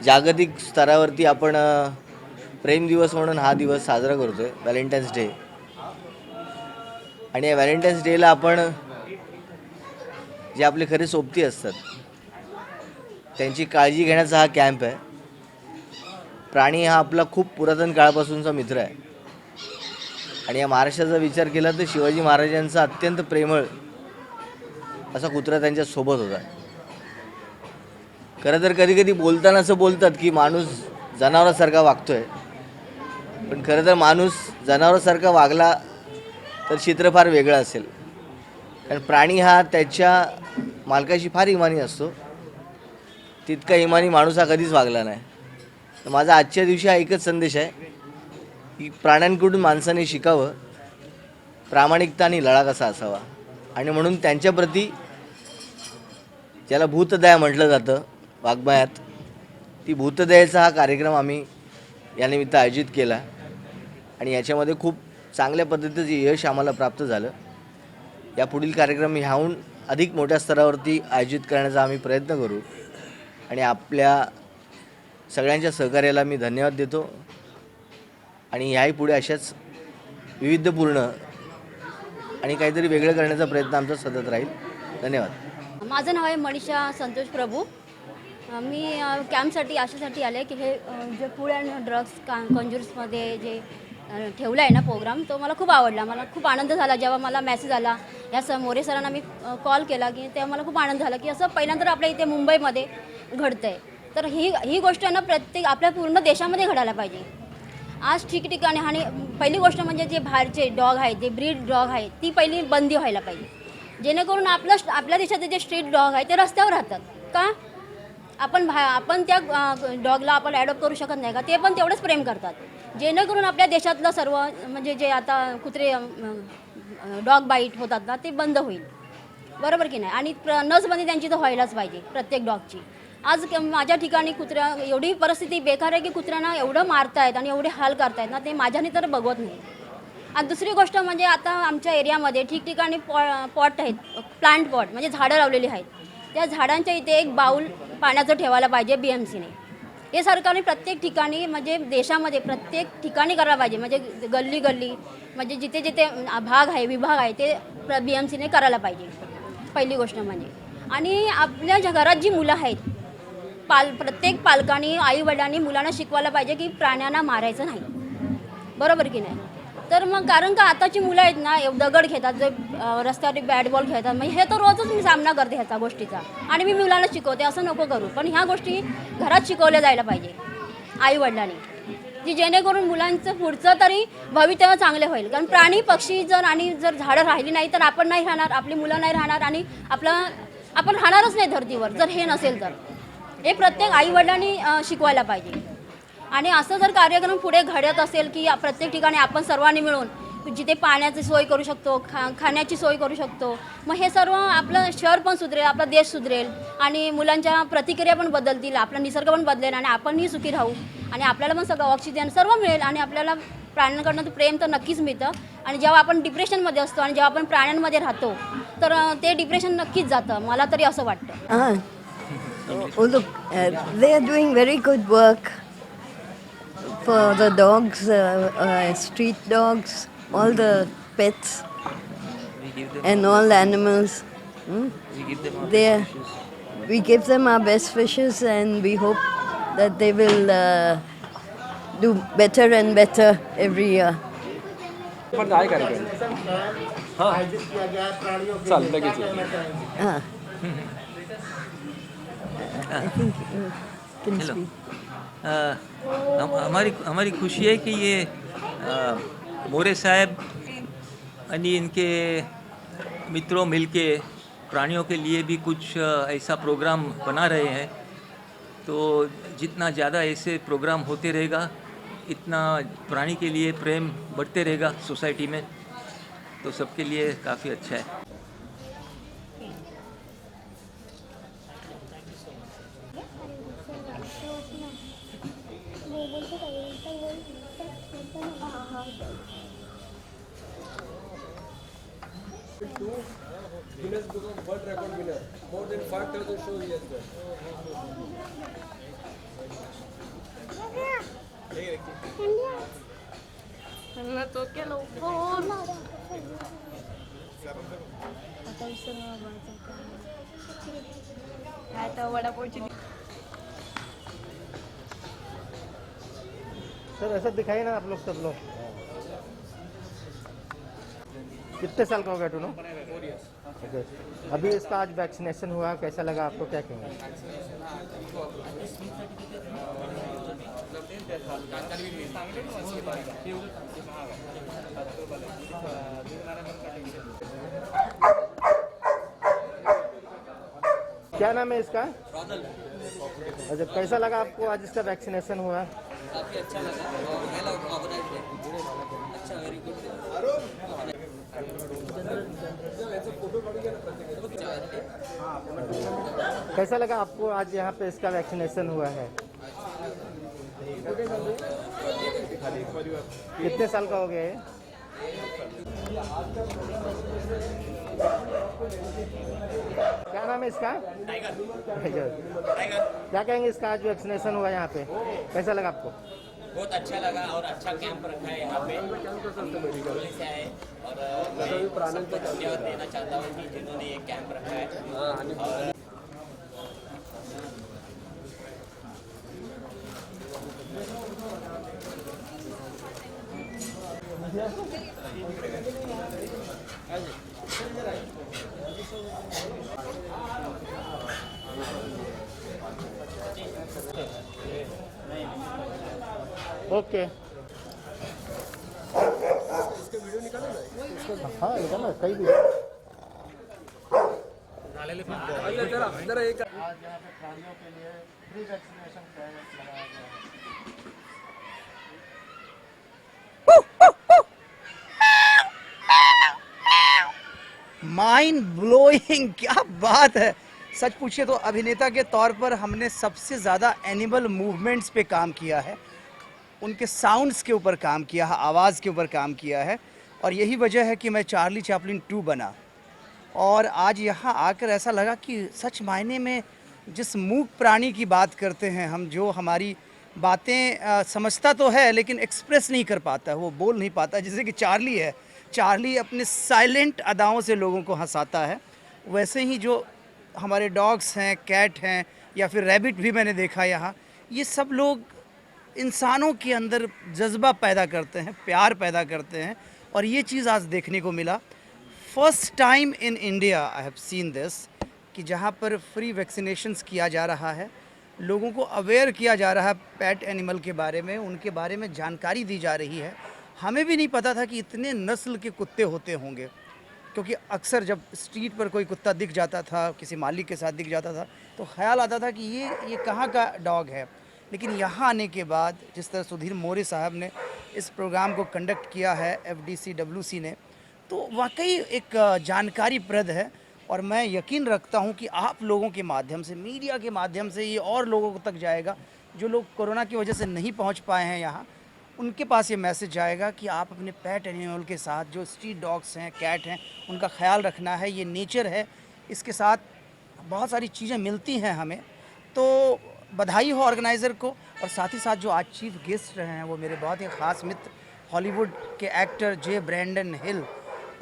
जागतिक स्तरावरती आपण प्रेम दिवस म्हणून हा दिवस साजरा करतो आहे, व्हॅलेंटाईन्स डे. आणि या व्हॅलेंटाईन्स डेला आपण जे आपले खरे सोबती असतात त्यांची काळजी घेण्याचा हा कॅम्प आहे. प्राणी हा आपला खूप पुरातन काळापासूनचा मित्र आहे. आणि या महाराष्ट्राचा विचार केला तर शिवाजी महाराजांचा अत्यंत प्रेमळ असा कुत्रा त्यांच्या सोबत होता. खरं तर कधी कधी बोलताना असं बोलतात की माणूस जनावरासारखा वागतो आहे, पण खरं तर माणूस जनावरासारखा वागला तर चित्र फार वेगळं असेल. कारण प्राणी हा त्याच्या मालकाशी फार इमानी असतो, तितका इमानी माणूस हा कधीच वागला नाही. तर माझा आजच्या दिवशी हा एकच संदेश आहे की प्राण्यांकडून माणसाने शिकावं प्रामाणिकता आणि लढा कसा असावा. आणि म्हणून त्यांच्याप्रती ज्याला भूतदया म्हटलं जातं वाङ्मयात, ती भूतदयेचा हा कार्यक्रम आम्ही यानिमित्त आयोजित केला. आणि याच्यामध्ये खूप चांगल्या पद्धतीचं यश आम्हाला प्राप्त झालं. या पुढील कार्यक्रम ह्याहून अधिक मोठ्या स्तरावरती आयोजित करण्याचा आम्ही प्रयत्न करू. आणि आपल्या सगळ्यांच्या सहकार्याला मी धन्यवाद देतो. आणि ह्याही पुढे अशाच विविधपूर्ण आणि काहीतरी वेगळं करण्याचा प्रयत्न आमचा सतत राहील. धन्यवाद. माझं नाव आहे मनीषा संतोष प्रभू. मी कॅम्पसाठी अशासाठी आले की हे जे फूड अँड ड्रग्स कंज्युर्समध्ये जे ठेवला आहे ना प्रोग्राम, तो मला खूप आवडला. मला खूप आनंद झाला जेव्हा मला मेसेज आला. मोरे सरांना मी कॉल केला की तेव्हा मला खूप आनंद झाला की असं पहिल्यांदा आपल्या इथे मुंबईमध्ये घडतं आहे. तर ही गोष्ट ना प्रत्येक आपल्या पूर्ण देशामध्ये घडायला पाहिजे. आज ठिकठिकाणी. आणि पहिली गोष्ट म्हणजे जे बाहेरचे डॉग आहेत, जे ब्रीड डॉग आहेत, ती पहिली बंदी व्हायला पाहिजे. जेणेकरून आपल्या देशात जे स्ट्रीट डॉग आहेत ते रस्त्यावर राहतात का? आपण त्या डॉगला आपण ॲडॉप्ट करू शकत नाही का? ते पण तेवढंच प्रेम करतात. जेणेकरून आपल्या देशातलं सर्व म्हणजे जे आता कुत्रे डॉग बाईट होतात ना ते बंद होईल. बरोबर की नाही. आणि नसबंदी त्यांची तर व्हायलाच पाहिजे प्रत्येक डॉगची. आज माझ्या ठिकाणी कुत्र्या एवढी परिस्थिती बेकार आहे की कुत्र्यांना एवढं मारतायत आणि एवढे हाल करतायत ना, ते माझ्याने तर बघवत नाही. आणि दुसरी गोष्ट म्हणजे आता आमच्या एरियामध्ये ठिकठिकाणी पॉट आहेत, प्लांट पॉट म्हणजे झाडं लावलेली आहेत. त्या झाडांच्या इथे एक बाऊल पाण्याचं ठेवायला पाहिजे BMCने. हे सरकारने प्रत्येक ठिकाणी म्हणजे देशामध्ये प्रत्येक ठिकाणी करायला पाहिजे. म्हणजे गल्ली गल्ली म्हणजे जिथे जिथे भाग आहे विभाग आहे ते BMCने करायला पाहिजे पहिली गोष्ट म्हणजे. आणि आपल्या घरात जी मुलं आहेत प्रत्येक पालकांनी आईवडिलांनी मुलांना शिकवायला पाहिजे की प्राण्यांना मारायचं नाही. बरोबर की नाही. तर मग कारण का आताची मुलं आहेत ना दगड घेतात, जे रस्त्यावर बॅट बॉल खेळतात. म्हणजे हे तर रोजच मी सामना करते ह्याचा गोष्टीचा आणि मी मुलांना शिकवते. असं नको करू. पण ह्या गोष्टी घरात शिकवल्या जायला पाहिजे आईवडिलांनी, की जेणेकरून मुलांचं पुढचं तरी भवितव्य चांगले होईल. कारण प्राणी पक्षी जर झाडं राहिली नाही तर आपण नाही राहणार, आपली मुलं नाही राहणार आणि आपण राहणारच नाही धरतीवर जर हे नसेल तर. हे प्रत्येक आईवडिलांनी शिकवायला पाहिजे. आणि असं जर कार्यक्रम पुढे घडत असेल की प्रत्येक ठिकाणी आपण सर्वांनी मिळून जिथे पाण्याची सोय करू शकतो, खाण्याची सोय करू शकतो, मग हे सर्व आपलं शहर पण सुधरेल, आपला देश सुधरेल आणि मुलांच्या प्रतिक्रिया पण बदलतील, आपला निसर्ग पण बदलेल आणि आपणही सुखी राहू आणि आपल्याला पण सगळं ऑक्सिजन सर्व मिळेल आणि आपल्याला प्राण्यांकडनं प्रेम तर नक्कीच मिळतं. आणि जेव्हा आपण डिप्रेशनमध्ये असतो आणि जेव्हा आपण प्राण्यांमध्ये राहतो तर ते डिप्रेशन नक्कीच जातं, मला तरी असं वाटतं. Oh, look, they are doing very good work for the dogs, street dogs, all the pets, and all animals. We give them our best wishes, and we hope that they will do better and better every year. पण आहे कार्यक्रम हां चाल लगेच. I think you can speak. हमारी खुशी है कि ये मोरे साहब आणि इनके मित्रों मिलके प्राणियों के लिए भी कुछ ऐसा प्रोग्राम बना रहे हैं. तो जितना ज़्यादा ऐसे प्रोग्राम होते रहेगा इतना प्राणी के लिए प्रेम बढ़ते रहेगा सोसाइटी में. तो सबके लिए काफ़ी अच्छा है. Guinness Book of World Record winner, more than 5,000 shows he has done. Sir ऐसा दिखाइए ना आप लोग सब लोग. कितने साल का हो गया टूनो? Okay. अभी इसका आज वैक्सीनेशन हुआ, कैसा लगा आपको, क्या कहेंगे? क्या नाम है इसका? अच्छा, कैसा लगा आपको आज इसका वैक्सीनेशन हुआ? काफ़ी अच्छा लगा. अच्छा, वेरी गुड. कैसा लगा आपको आज यहाँ पे इसका वैक्सीनेशन हुआ है? कितने साल का हो गया है? क्या नाम है इसका? टाइगर. क्या कहेंगे इसका आज वैक्सीनेशन हुआ यहाँ पे, कैसा लगा आपको? बहुत अच्छा लगा और अच्छा कैंप रखा है यहाँ पे. दिल्ली से आए और सबको धन्यवाद देना चाहता हूँ कि जिन्होंने ये कैंप रखा है. ओके. हाँ निकालना कहीं भी. आज यहाँ पे प्राणियों के लिए फ्री वैक्सीनेशन कैंप लगाया गया है. माइंड ब्लोइंग, क्या बात है। सच पूछिए तो अभिनेता के तौर पर हमने सबसे ज़्यादा एनिमल मूवमेंट्स पे काम किया है, उनके साउंड्स के ऊपर काम किया है, आवाज़ के ऊपर काम किया है, और यही वजह है कि मैं चार्ली चैपलिन 2 बना। और आज यहाँ आकर ऐसा लगा कि सच मायने में जिस मूक प्राणी की बात करते हैं हम, जो हमारी बातें समझता तो है लेकिन एक्सप्रेस नहीं कर पाता, वो बोल नहीं पाता, जैसे कि चार्ली है। चार्ली अपने साइलेंट अदाओं से लोगों को हंसाता है। वैसे ही जो हमारे डॉग्स हैं, कैट हैं, या फिर रैबिट भी मैंने देखा यहाँ, ये सब लोग इंसानों के अंदर जज्बा पैदा करते हैं, प्यार पैदा करते हैं, और ये चीज़ आज देखने को मिला। First time in India I have seen this, कि जहाँ पर फ्री वैक्सीनेशंस किया जा रहा है, लोगों को अवेयर किया जा रहा है पेट एनिमल के बारे में, उनके बारे में जानकारी दी जा रही है। हमें भी नहीं पता था कि इतने नस्ल के कुत्ते होते होंगे, क्योंकि अक्सर जब स्ट्रीट पर कोई कुत्ता दिख जाता था, किसी मालिक के साथ दिख जाता था, तो ख्याल आता था कि ये कहाँ का डॉग है। लेकिन यहाँ आने के बाद जिस तरह सुधीर मोरे साहब ने इस प्रोग्राम को कंडक्ट किया है, FDCWC ने, तो वाकई एक जानकारीप्रद है। और मैं यकीन रखता हूँ कि आप लोगों के माध्यम से, मीडिया के माध्यम से, ये और लोगों तक जाएगा जो लोग कोरोना की वजह से नहीं पहुँच पाए हैं यहाँ, उनके पास ये मैसेज जाएगा कि आप अपने पेट एनिमल के साथ, जो स्ट्रीट डॉग्स हैं, कैट हैं, उनका ख्याल रखना है। ये नेचर है, इसके साथ बहुत सारी चीज़ें मिलती हैं हमें। तो बधाई हो ऑर्गेनाइज़र को, और साथ ही साथ जो आज चीफ गेस्ट रहे हैं वो मेरे बहुत ही ख़ास मित्र हॉलीवुड के एक्टर जे ब्रैंडन हिल।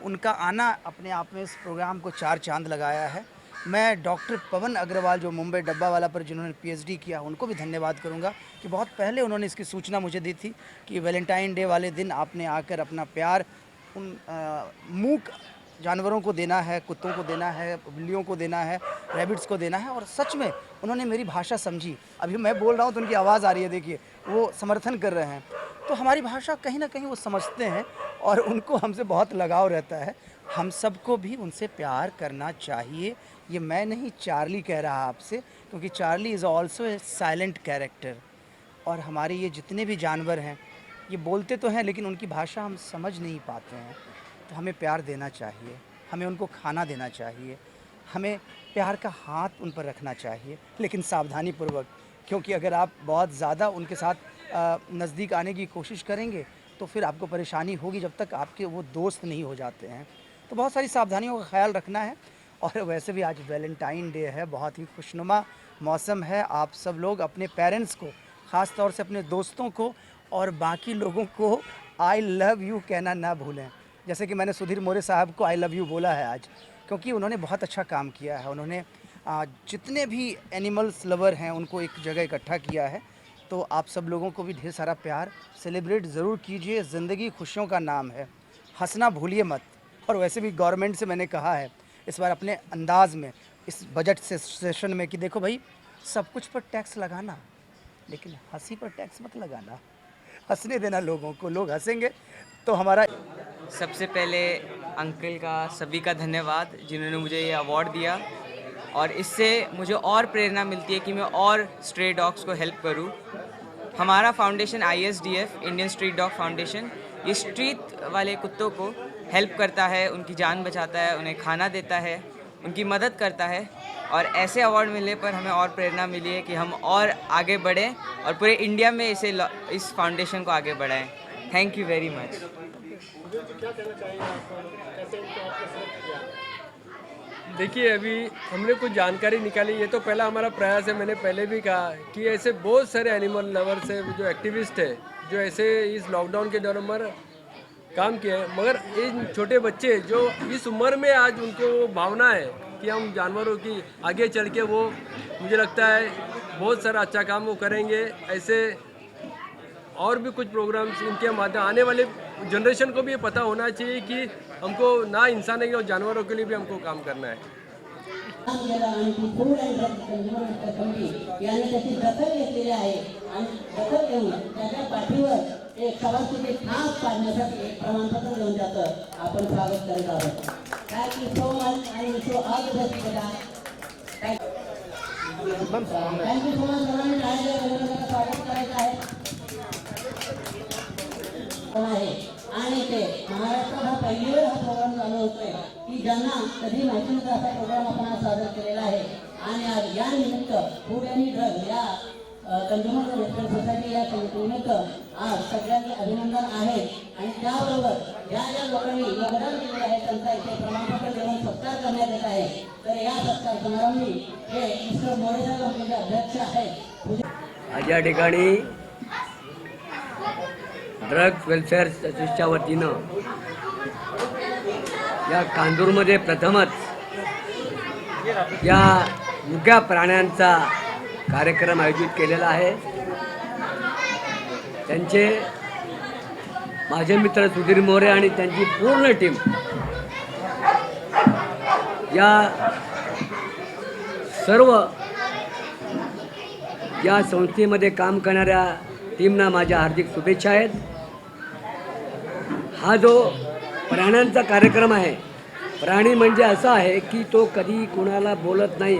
उनका आना अपने आप में इस प्रोग्राम को 4 चांद लगाया है। मैं डॉक्टर पवन अग्रवाल, जो मुंबई डब्बावाला पर जिन्होंने PhD किया, उनको भी धन्यवाद करूंगा कि बहुत पहले उन्होंने इसकी सूचना मुझे दी थी कि वैलेंटाइन डे वाले दिन आपने आकर अपना प्यार उन मूक जानवरों को देना है, कुत्तों को देना है, बिल्लियों को देना है, रैबिट्स को देना है। और सच में उन्होंने मेरी भाषा समझी। अभी मैं बोल रहा हूँ तो उनकी आवाज़ आ रही है, देखिए वो समर्थन कर रहे हैं। तो हमारी भाषा कहीं ना कहीं वो समझते हैं और उनको हमसे बहुत लगाव रहता है। हम सबको भी उनसे प्यार करना चाहिए। ये मैं नहीं, चार्ली कह रहा आपसे, क्योंकि Charlie is also a silent character. और हमारे ये जितने भी जानवर हैं, ये बोलते तो हैं लेकिन उनकी भाषा हम समझ नहीं पाते हैं। तो हमें प्यार देना चाहिए, हमें उनको खाना देना चाहिए, हमें प्यार का हाथ उन पर रखना चाहिए, लेकिन सावधानीपूर्वक, क्योंकि अगर आप बहुत ज़्यादा उनके साथ नज़दीक आने की कोशिश करेंगे तो फिर आपको परेशानी होगी, जब तक आपके वो दोस्त नहीं हो जाते हैं। तो बहुत सारी सावधानियों का ख्याल रखना है। और वैसे भी आज वैलेंटाइन डे है, बहुत ही खुशनुमा मौसम है। आप सब लोग अपने पेरेंट्स को, ख़ास तौर से अपने दोस्तों को और बाकी लोगों को आई लव यू कहना ना भूलें। जैसे कि मैंने सुधीर मोरे साहब को आई लव यू बोला है आज, क्योंकि उन्होंने बहुत अच्छा काम किया है। उन्होंने जितने भी एनिमल्स लवर हैं उनको एक जगह इकट्ठा किया है। तो आप सब लोगों को भी ढेर सारा प्यार, सेलिब्रेट ज़रूर कीजिए। ज़िंदगी खुशियों का नाम है, हंसना भूलिए मत। और वैसे भी गवर्नमेंट से मैंने कहा है इस बार अपने अंदाज में इस बजट सेशन में कि देखो भाई, सब कुछ पर टैक्स लगाना, लेकिन हंसी पर टैक्स मत लगाना। हंसने देना लोगों को, लोग हंसेंगे तो हमारा। सबसे पहले अंकल का, सभी का धन्यवाद जिन्होंने मुझे ये अवार्ड दिया, और इससे मुझे और प्रेरणा मिलती है कि मैं और स्ट्रे डॉग्स को हेल्प करूं। हमारा foundation ISDF, Indian street dog foundation, ये स्ट्रीट वाले कुत्तों को हेल्प करता है, उनकी जान बचाता है, उन्हें खाना देता है, उनकी मदद करता है। और ऐसे अवार्ड मिलने पर हमें और प्रेरणा मिली है कि हम और आगे बढ़ें और पूरे इंडिया में इस फाउंडेशन को आगे बढ़ाएं। Thank you very much. देखिए, अभी हमने कुछ जानकारी निकाली, ये तो पहला हमारा प्रयास है। मैंने पहले भी कहा कि ऐसे बहुत सारे एनिमल लवर्स है, जो एक्टिविस्ट है, जो ऐसे इस लॉकडाउन के दौरान काम किए हैं, मगर इन छोटे बच्चे जो इस उम्र में आज उनको वो भावना है कि हम जानवरों की आगे चल के वो, मुझे लगता है बहुत सारा अच्छा काम वो करेंगे। ऐसे और भी कुछ प्रोग्राम्स इनके माध्यम, आने वाले जनरेशन को भी ये पता होना चाहिए कि हमको ना इंसान है और जानवरों के लिए भी हमको काम करना है। Food and drug consumer committee याने त्याची दखल घेतलेली आहे आणि दखल घेऊन त्याच्या पाठीवर एक सभासदी खास पाडण्यासाठी एक प्रमाणपत्र देऊन त्याचं आपण स्वागत करीत आहोत। थँक यू सो मच आणि सो ऑल द बेस्ट बेटा। Thank you so much. सर्वांनी टाळ्या स्वागत करायचं आहे। आणि ते महाराष्ट्रात हा पहिली वेळ हा प्रोग्राम चालू होतोय की ज्यांना कधी माहिती नव्हता असा प्रोग्राम आपण आज सादर केलेला आहे. आणि आज या निमित्त फूड आणि ड्रग या कंझ्युमर वेलफेअर सोसायटी या निमित्त आज सगळ्यांचे अभिनंदन आहे. आणि त्याबरोबर ज्या ज्या लोकांनी योगदान दिलेले आहे त्यांचा इथे प्रमाणपत्र देऊन सत्कार करण्यात येत आहे. तर या सत्कार समारंभी हे मिस्टर मोरे साहेब आपले अध्यक्ष आहेत. आज या ठिकाणी ड्रग्स वेलफेअर सोसायटीच्या वतीनं या कांजूरमध्ये प्रथमच या मुक्या प्राण्यांचा कार्यक्रम आयोजित केलेला आहे. त्यांचे माझे मित्र सुधीर मोरे आणि त्यांची पूर्ण टीम या सर्व या संस्थेमध्ये काम करणाऱ्या टीमना माझ्या हार्दिक शुभेच्छा आहेत. हा जो प्राण्यांचा कार्यक्रम आहे, प्राणी म्हणजे असा आहे की तो कधी कोणाला बोलत नाही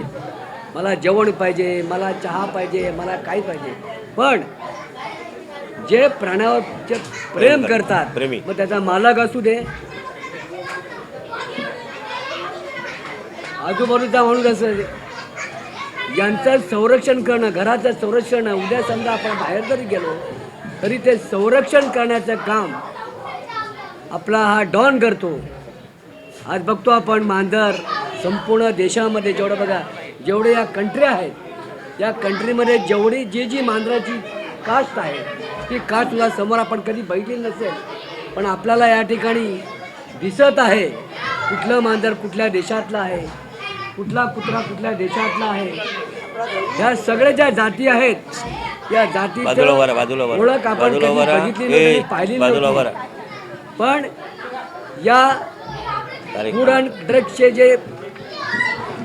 मला जेवण पाहिजे, मला चहा पाहिजे, मला काय पाहिजे, पण जे प्राण्यावर जे प्रेम करतात मग त्याचा मालक असू दे, आजूबाजूचा माणूस असू दे, यांचं संरक्षण करणं, घराचं संरक्षण, उद्या समजा आपण बाहेर जरी गेलो तरी ते संरक्षण करण्याचं काम आपला हा डॉन करतो. आज बघतो आपण मांजर संपूर्ण देशामध्ये जेवढं बघा जेवढे या कंट्री आहेत या कंट्रीमध्ये जेवढी जी मांजराची कास्ट आहे ती कास्ट तुला समोर आपण कधी बघितली नसेल, पण आपल्याला या ठिकाणी दिसत आहे कुठलं मांजर कुठल्या देशातलं आहे, कुठला कुत्रा कुठल्या देशातला आहे. ह्या सगळ्या ज्या जाती आहेत या जातीची ओळख आपण कधी बघितली नव्हती, पाहिली नव्हती. पण या फूड अँड ड्रग्सचे जे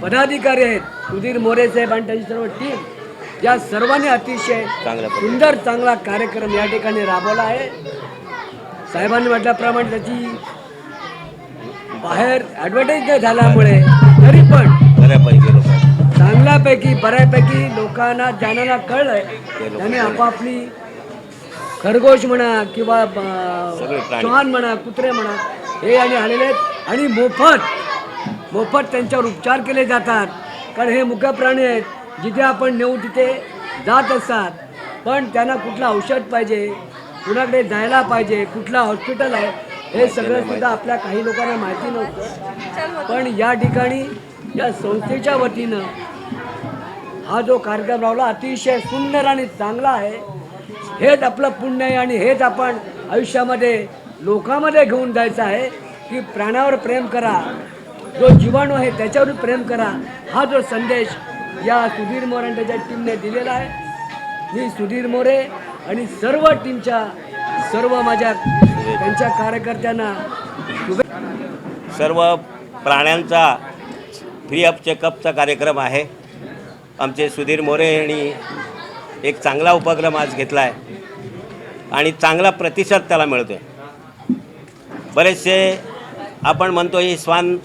पदाधिकारी आहेत सुधीर मोरे साहेब आणि त्यांची सर्व टीम या सर्वांनी अतिशय सुंदर चांगला कार्यक्रम या ठिकाणी राबवला आहे. साहेबांनी म्हटल्याप्रमाणे त्याची बाहेर ॲडव्हर्टाईज नाही झाल्यामुळे तरी पण चांगल्यापैकी बऱ्यापैकी लोकांना ज्यांना कळलं आहे त्यांनी आपापली खरगोश म्हणा किंवा श्वान म्हणा कुत्रे म्हणा हे आणि आलेले आहेत आणि मोफत त्यांच्यावर उपचार केले जातात. कारण हे मुख्य प्राणी आहेत, जिथे आपण नेऊ तिथे जात असतात, पण त्यांना कुठलं औषध पाहिजे, कुणाकडे जायला पाहिजे, कुठलं हॉस्पिटल आहे हे सगळं सुद्धा आपल्या काही लोकांना माहिती नव्हतं. पण या ठिकाणी या संस्थेच्या वतीनं हा जो कार्यक्रम रावला अतिशय सुंदर आणि चांगला आहे. हेच आपलं पुण्य आहे आणि हेच आपण आयुष्यामध्ये लोकांमध्ये घेऊन जायचं आहे की प्राण्यावर प्रेम करा, जो जीवाणू आहे त्याच्यावर प्रेम करा. हा जो संदेश या सुधीर मोरे आणि त्याच्या टीमने दिलेला आहे. मी सुधीर मोरे आणि सर्व टीमच्या सर्व माझ्या त्यांच्या कार्यकर्त्यांना सर्व प्राण्यांचा फ्री अप चेकअपचा कार्यक्रम आहे. आमचे सुधीर मोरे यांनी एक चांगला उपक्रम आज घेतला आहे आणि चांगला प्रतिसाद त्याला मिळतो आहे. बरेचसे आपण म्हणतो ही श्वान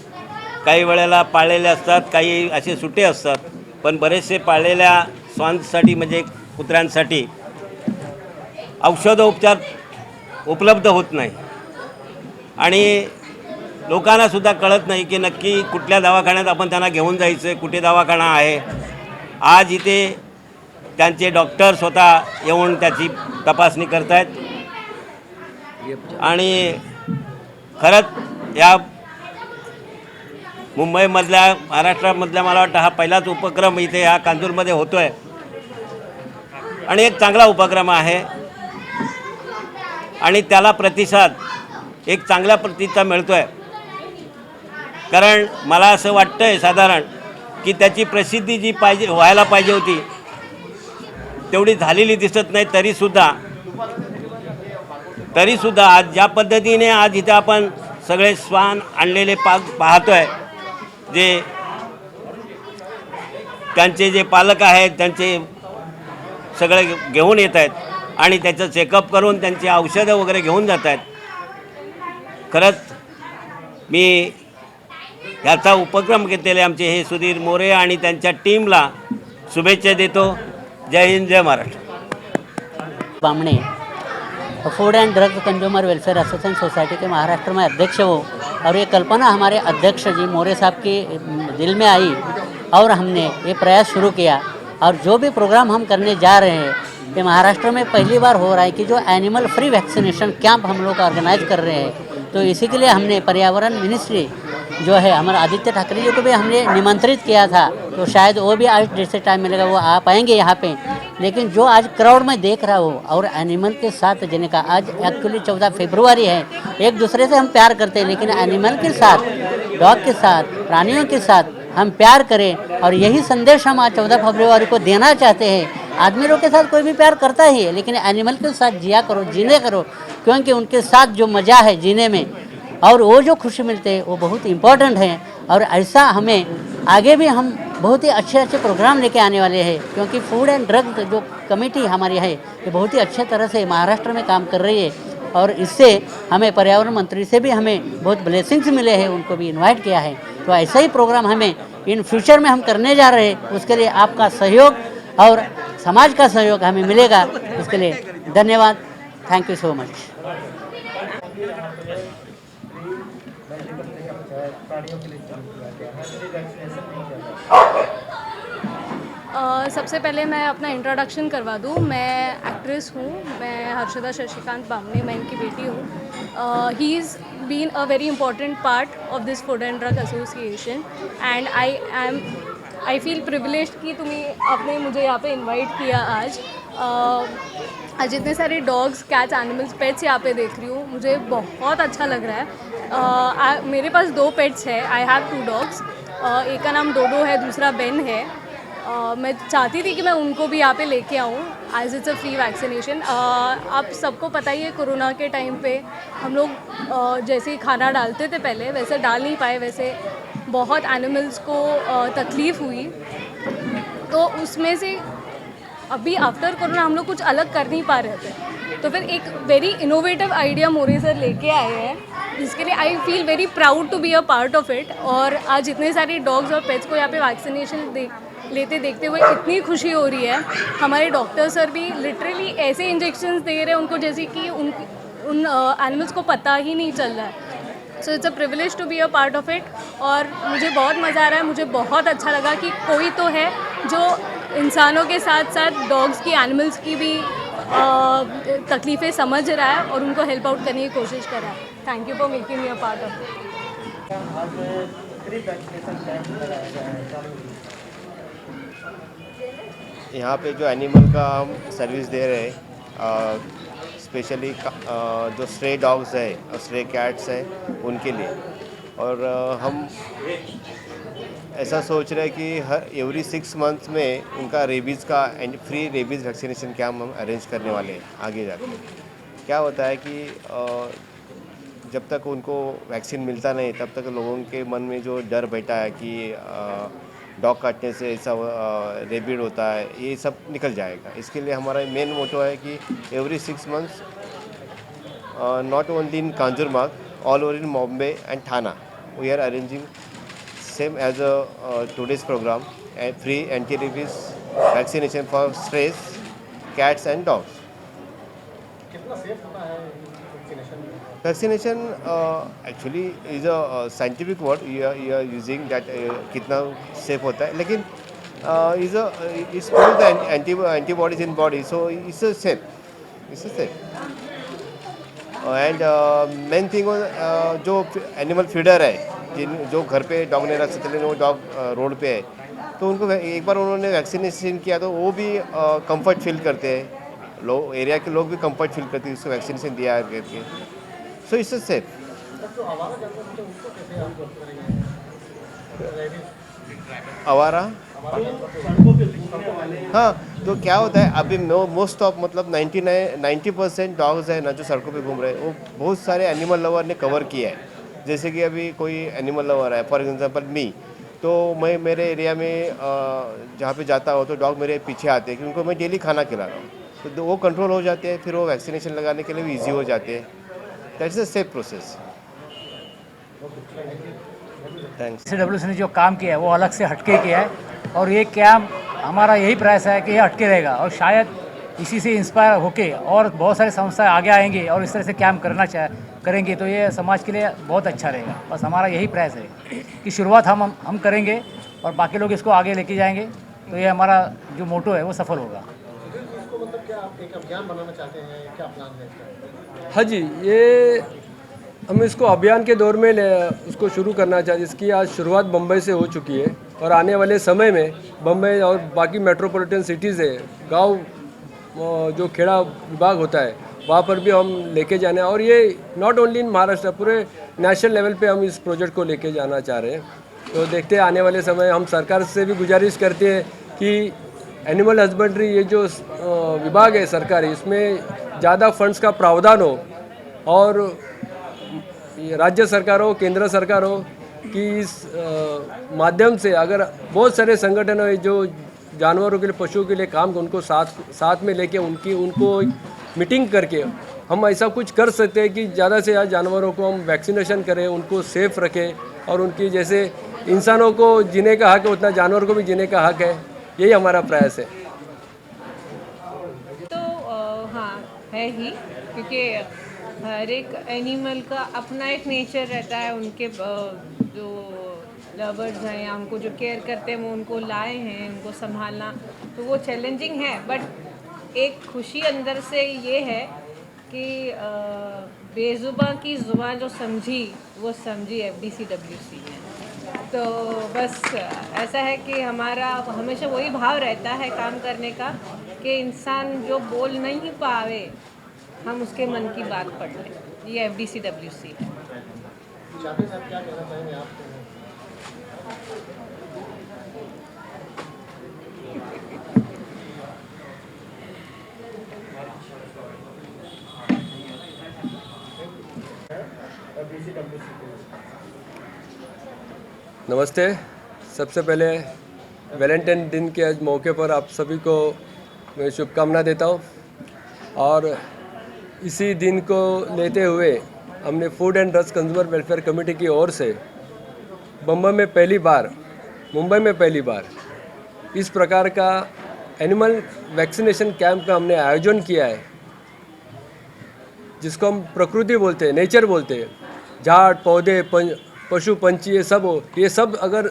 काही वेळेला पाळलेले असतात, काही असे सुटे असतात, पण बरेचसे पाळलेल्या श्वानसाठी म्हणजे कुत्र्यांसाठी औषधोपचार उपलब्ध होत नाही आणि लोकांनासुद्धा कळत नाही की नक्की कुठल्या दवाखान्यात आपण त्यांना घेऊन जायचं, कुठे दवाखाना आहे. आज इथे त्यांचे डॉक्टर स्वतः येऊन त्याची तपासणी करत आहेत आणि खरंच या मुंबईमधल्या महाराष्ट्रामधल्या मला वाटतं हा पहिलाच उपक्रम इथे ह्या कांजूरमध्ये होतो आहे आणि एक चांगला उपक्रम आहे आणि त्याला प्रतिसाद एक चांगल्या प्रतिसाद मिळतो आहे. कारण मला असं वाटतं आहे साधारण की त्याची प्रसिद्धी जी व्हायला पाहिजे होती तेवढी झालेली दिसत नाही. तरीसुद्धा आज ज्या पद्धतीने आज इथे आपण सगळे श्वान आणलेले पाहतो आहे, जे त्यांचे जे पालक आहेत त्यांचे सगळे घेऊन येत आहेत आणि त्याचं चेकअप करून त्यांची औषधं वगैरे घेऊन जात आहेत. खरंच मी ह्याचा उपक्रम घेतलेले आमचे हे सुधीर मोरे आणि त्यांच्या टीमला शुभेच्छा देतो. जय हिंद, जय Maharashtra. Bamane food and drug consumer welfare association society के महाराष्ट्र में अध्यक्ष हूँ और ये कल्पना हमारे अध्यक्ष जी मोरे साहब के दिल में आई और हमने ये प्रयास शुरू किया और जो भी प्रोग्राम हम करने जा रहे हैं ये महाराष्ट्र में पहली बार हो रहा है कि जो एनिमल फ्री वैक्सीनेशन कैंप हम लोग ऑर्गेनाइज कर रहे हैं। तो इसी के लिए हमने पर्यावरण मिनिस्ट्री जो है हमारा आदित्य ठाकरे जी को भी हमने निमंत्रित किया था, तो शायद वो भी आज जैसे टाइम मिलेगा वो आ पाएंगे यहाँ पे। लेकिन जो आज क्राउड में देख रहा हो और एनिमल के साथ जीने का, आज एक्चुअली 14 फरवरी है, एक दूसरे से हम प्यार करते हैं लेकिन एनिमल के साथ, डॉग के साथ, प्राणियों के साथ हम प्यार करें और यही संदेश हम आज 14 फरवरी को देना चाहते हैं। आदमी लोग के साथ कोई भी प्यार करता ही है लेकिन एनिमल के साथ जिया करो, जीने करो, क्योंकि उनके साथ जो मज़ा है जीने में और वो जो खुशी मिलते हैं वो बहुत इम्पोर्टेंट है। और ऐसा हमें आगे भी हम बहुत ही अच्छे अच्छे प्रोग्राम लेके आने वाले हैं, क्योंकि फूड एंड ड्रग जो कमेटी हमारी है ये बहुत ही अच्छे तरह से महाराष्ट्र में काम कर रही है और इससे हमें पर्यावरण मंत्री से भी हमें बहुत ब्लेसिंग्स मिले हैं, उनको भी इनवाइट किया है। तो ऐसा ही प्रोग्राम हमें इन फ्यूचर में हम करने जा रहे हैं, उसके लिए आपका सहयोग और समाज का सहयोग हमें मिलेगा, इसके लिए धन्यवाद। Thank you so much. सबसे पहले मैं अपना इंट्रोडक्शन करवा दूँ। मैं एक्ट्रेस हूँ, मैं हर्षदा शशिकांत बामने, मैं इनकी बेटी हूँ। He is been a very important part of this food and drug association and I feel privileged कि आपने मुझे यहाँ पे इनवाइट किया आज। जितने सारे डॉग्स, कैट्स, एनिमल्स, पेट्स यहाँ पे देख रही हूँ, मुझे बहुत अच्छा लग रहा है। मेरे पास 2 पेट्स हैं, आई हैव 2 डॉग्स। एक का नाम डोडो है, दूसरा बेन है। मैं चाहती थी कि मैं उनको भी यहाँ पे लेके आऊँ as it's a free vaccination. आप सबको पता ही है कोरोना के टाइम पे हम लोग जैसे ही खाना डालते थे पहले वैसे डाल नहीं पाए, वैसे बहुत एनिमल्स को तकलीफ़ हुई। तो उसमें से अभी आफ्टर कोरोना हम लोग कुछ अलग कर नहीं पा रहे थे, तो फिर एक very innovative idea More sir लेके आए हैं, जिसके लिए I feel very proud to be a part of it. और आज इतने सारे डॉग्स और पेट्स को यहाँ पे वैक्सीनेशन लेते देखते हुए इतनी खुशी हो रही है। हमारे डॉक्टर सर भी लिटरली ऐसे इंजेक्शंस दे रहे हैं उनको जैसे कि उन एनिमल्स को पता ही नहीं चल रहा है। So it's a privilege to be a part of it और मुझे बहुत मज़ा आ रहा है। मुझे बहुत अच्छा लगा कि कोई तो है जो इंसानों के साथ साथ डॉग्स की, एनिमल्स की भी तकलीफ़ें समझ रहा है और उनको हेल्प आउट करने की कोशिश कर रहा है। Thank you for making me a part of it. यहाँ पे जो एनिमल का हम सर्विस दे रहे हैं, स्पेशली जो स्ट्रे डॉग्स है और स्ट्रे कैट्स हैं उनके लिए, और हम ऐसा सोच रहे हैं कि हर एवरी 6 मंथ्स में उनका रेबीज़ का फ्री रेबीज़ वैक्सीनेशन कैम्प हम अरेंज करने वाले हैं आगे जाके। क्या होता है कि जब तक उनको वैक्सीन मिलता नहीं तब तक लोगों के मन में जो डर बैठा है कि डॉग काटने से ऐसा रेबिड होता है, ये सब निकल जाएगा। इसके लिए हमारा मेन मोटो है कि every 6 months not only in Kanjurmarg, all over in Bombay and Thane we are arranging same as today's program, a free anti-rabies vaccination for strays, cats and dogs. Vaccination actually is a scientific word you are using that कितना safe होता है, लेकिन it's full the antibodies in body, so it's a safe. And main thing जो animal feeder है, जो घर पे dog नहीं रख सकते लेकिन वो डॉग रोड पे है, तो उनको एक बार उन्होंने वैक्सीनेशन किया तो वो भी कंफर्ट फील करते हैं, लोग एरिया के लोग भी कंफर्ट फील करते हैं उसको वैक्सीनेशन दिया करके। So it's safe. आवारा, हाँ, तो क्या होता है अभी मोस्ट ऑफ मतलब 90% डॉग्स है ना जो सड़कों पे घूम रहे हैं, वो बहुत सारे एनिमल लवर ने कवर किया है। जैसे कि अभी कोई एनिमल लवर है, फॉर एग्जांपल मी, तो मैं मेरे एरिया में जहाँ पे जाता हूँ तो डॉग मेरे पीछे आते हैं क्योंकि मैं डेली खाना खिला रहा हूँ, तो वो कंट्रोल हो जाते हैं, फिर वो वैक्सीनेशन लगाने के लिए भी ईजी हो जाते हैं। That's a safe process. Thanks. CWC ने जो काम किया है वो अलग से हटके किया है और ये कैम्प हमारा यही प्रयास है कि ये हटके रहेगा और शायद इसी से इंस्पायर होके और बहुत सारी संस्थाएं आगे आएंगे और इस तरह से कैंप करेंगे तो ये समाज के लिए बहुत अच्छा रहेगा। बस हमारा यही प्रयास है कि शुरुआत हम करेंगे और बाकी लोग इसको आगे लेके जाएंगे, तो ये हमारा जो मोटो है वो सफल होगा। इसको मतलब क्या आप एक अभियान बनाना चाहते हैं, क्या प्लान है इसका? हाँ जी, ये हम इसको अभियान के दौर में उसको शुरू करना चाहते हैं, जिसकी आज शुरुआत बम्बई से हो चुकी है और आने वाले समय में बम्बई और बाकी मेट्रोपॉलिटन सिटीज़ है, गांव जो खेड़ा विभाग होता है वहाँ पर भी हम लेके जाना है। और ये नॉट ओनली इन महाराष्ट्र, पूरे नेशनल लेवल पे हम इस प्रोजेक्ट को लेके जाना चाह रहे हैं। तो देखते हैं आने वाले समय, हम सरकार से भी गुजारिश करते हैं कि एनिमल हस्बेंड्री ये जो विभाग है सरकारी, इसमें ज़्यादा फंड्स का प्रावधान हो और राज्य सरकार हो, केंद्र सरकार हो कि इस माध्यम से अगर बहुत सारे संगठन है जो जानवरों के लिए, पशुओं के लिए काम, उनको साथ में लेके उनको मीटिंग करके हम ऐसा कुछ कर सकते हैं कि ज़्यादा से ज़्यादा जानवरों को हम वैक्सीनेशन करें, उनको सेफ रखें और उनकी जैसे इंसानों को जीने का हक है उतना जानवर को भी जीने का हक है। यही हमारा प्रयास है। तो हाँ है ही, क्योंकि हर एक एनिमल का अपना एक नेचर रहता है। उनके जो लवर्स हैं या उनको जो केयर करते हैं वो उनको लाए हैं, उनको संभालना तो वो चैलेंजिंग है। बट एक खुशी अंदर से ये है कि बेजुबां की ज़ुबान जो समझी वो समझी FDCWC ने। तो बस ऐसा है कि हमारा हमेशा वही भाव रहता है काम करने का कि इंसान जो बोल नहीं पावे हम उसके मन की बात पढ़ लें। ये FDCWC है। जावेद साहब क्या कहना चाहेंगे आप? नमस्ते। सबसे पहले वैलेंटाइन दिन के आज मौके पर आप सभी को मैं शुभकामना देता हूँ और इसी दिन को लेते हुए हमने food end drugs consumer welfare committee की ओर से मुंबई में पहली बार इस प्रकार का एनिमल वैक्सीनेशन कैंप का हमने आयोजन किया है, जिसको हम प्रकृति बोलते हैं, नेचर बोलते हैं। झाड़ पौधे पशु पंछी ये सब अगर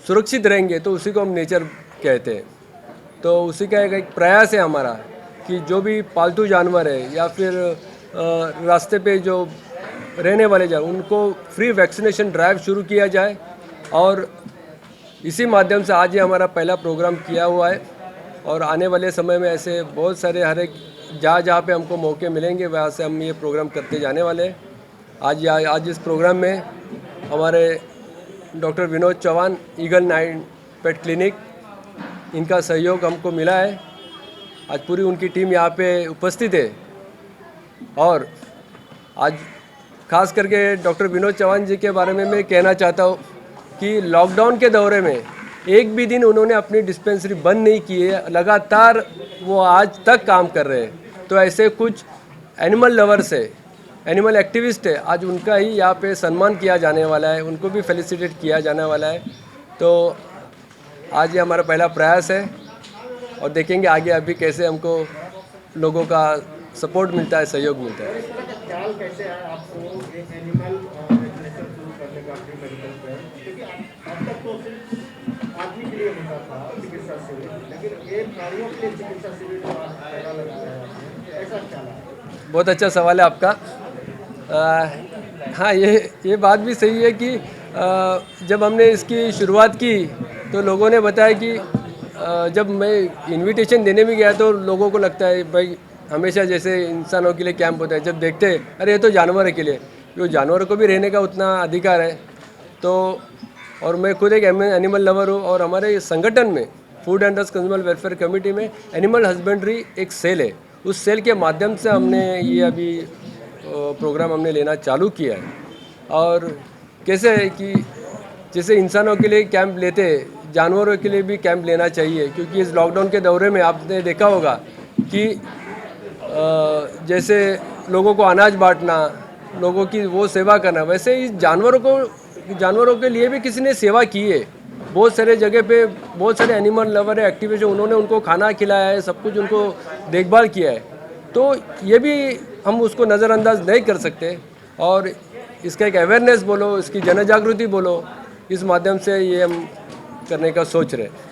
सुरक्षित रहेंगे तो उसी को हम नेचर कहते हैं। तो उसी का एक प्रयास है हमारा कि जो भी पालतू जानवर है या फिर रास्ते पे जो रहने वाले जानवर, उनको फ्री वैक्सीनेशन ड्राइव शुरू किया जाए। और इसी माध्यम से आज ये हमारा पहला प्रोग्राम किया हुआ है और आने वाले समय में ऐसे बहुत सारे हर एक जहाँ पे हमको मौके मिलेंगे वहाँ से हम ये प्रोग्राम करते जाने वाले हैं। आज इस प्रोग्राम में हमारे doctor Vinod Chauhan, eagle night pet clinic, इनका सहयोग हमको मिला है। आज पूरी उनकी टीम यहाँ पे उपस्थित है और आज खास करके डॉक्टर विनोद चौहान जी के बारे में मैं कहना चाहता हूँ कि लॉकडाउन के दौरे में एक भी दिन उन्होंने अपनी डिस्पेंसरी बंद नहीं की है, लगातार वो आज तक काम कर रहे हैं। तो ऐसे कुछ एनिमल लवर्स है, एनिमल एक्टिविस्ट है, आज उनका ही यहाँ पे सम्मान किया जाने वाला है, उनको भी फेलिसिटेट किया जाने वाला है। तो आज ये हमारा पहला प्रयास है और देखेंगे आगे अभी कैसे हमको लोगों का सपोर्ट मिलता है, सहयोग मिलता है। ख्याल कैसे है आपको एक एनिमल वैक्सीनेशन शुरू करने का फ्री मेडिकल कैंप? क्योंकि अब तक तो सिर्फ आदमी के लिए होता था चिकित्सा शिविर, लेकिन ये प्राणियों के लिए चिकित्सा शिविर जो पहला लगाया है, ऐसा क्या है? बहुत अच्छा सवाल है आपका। हाँ, ये बात भी सही है कि जब हमने इसकी शुरुआत की तो लोगों ने बताया कि जब मैं इनविटेशन देने भी गया तो लोगों को लगता है भाई हमेशा जैसे इंसानों के लिए कैंप होता है, जब देखते हैं अरे ये तो जानवर के लिए, जो जानवरों को भी रहने का उतना अधिकार है। तो और मैं खुद एक एनिमल लवर हूँ और हमारे संगठन में food end drugs consumer welfare committee में एनिमल हस्बेंड्री एक सेल है। उस सेल के माध्यम से हमने ये अभी प्रोग्राम हमने लेना चालू किया है। और कैसे है कि जैसे इंसानों के लिए कैंप लेते हैं, जानवरों के लिए भी कैंप लेना चाहिए, क्योंकि इस लॉकडाउन के दौरे में आपने देखा होगा कि जैसे लोगों को अनाज बांटना, लोगों की वो सेवा करना, वैसे ही जानवरों के लिए भी किसी ने सेवा की है। बहुत सारे जगह पे बहुत सारे एनिमल लवर है, एक्टिविस्ट, उन्होंने उनको खाना खिलाया है, सब कुछ उनको देखभाल किया है, तो ये भी हम उसको नज़रअंदाज नहीं कर सकते। और इसका एक अवेयरनेस बोलो, इसकी जन जागृति बोलो, इस माध्यम से ये हम करने का सोच रहे हैं।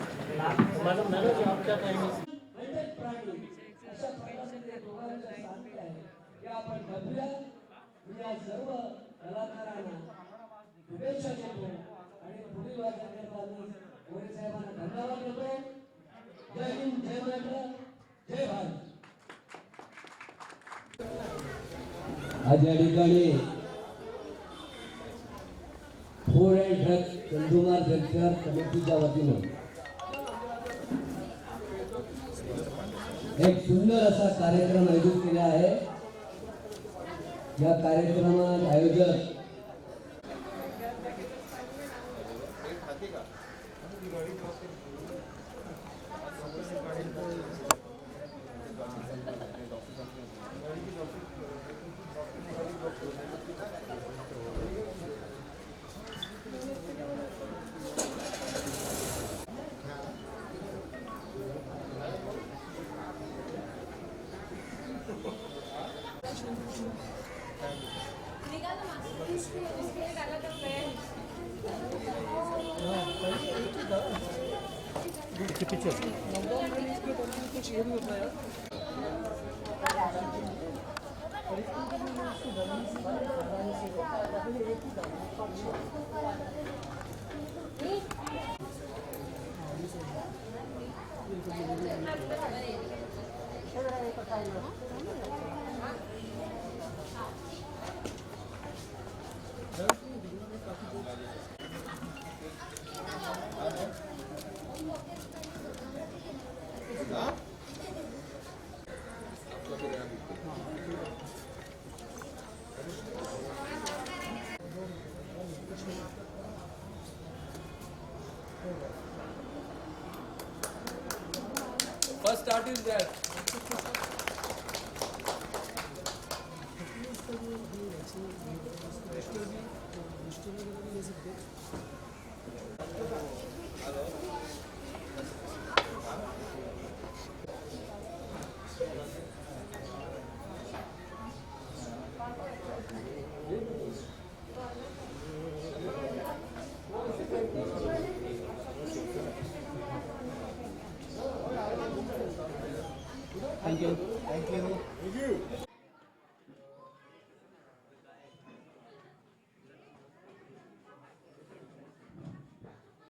आज या ठिकाणी food and drug consumer welfare कमिटीच्या वतीनं एक सुंदर असा कार्यक्रम आयोजित केला आहे। या कार्यक्रमात आयोजक First start is there. Thank you.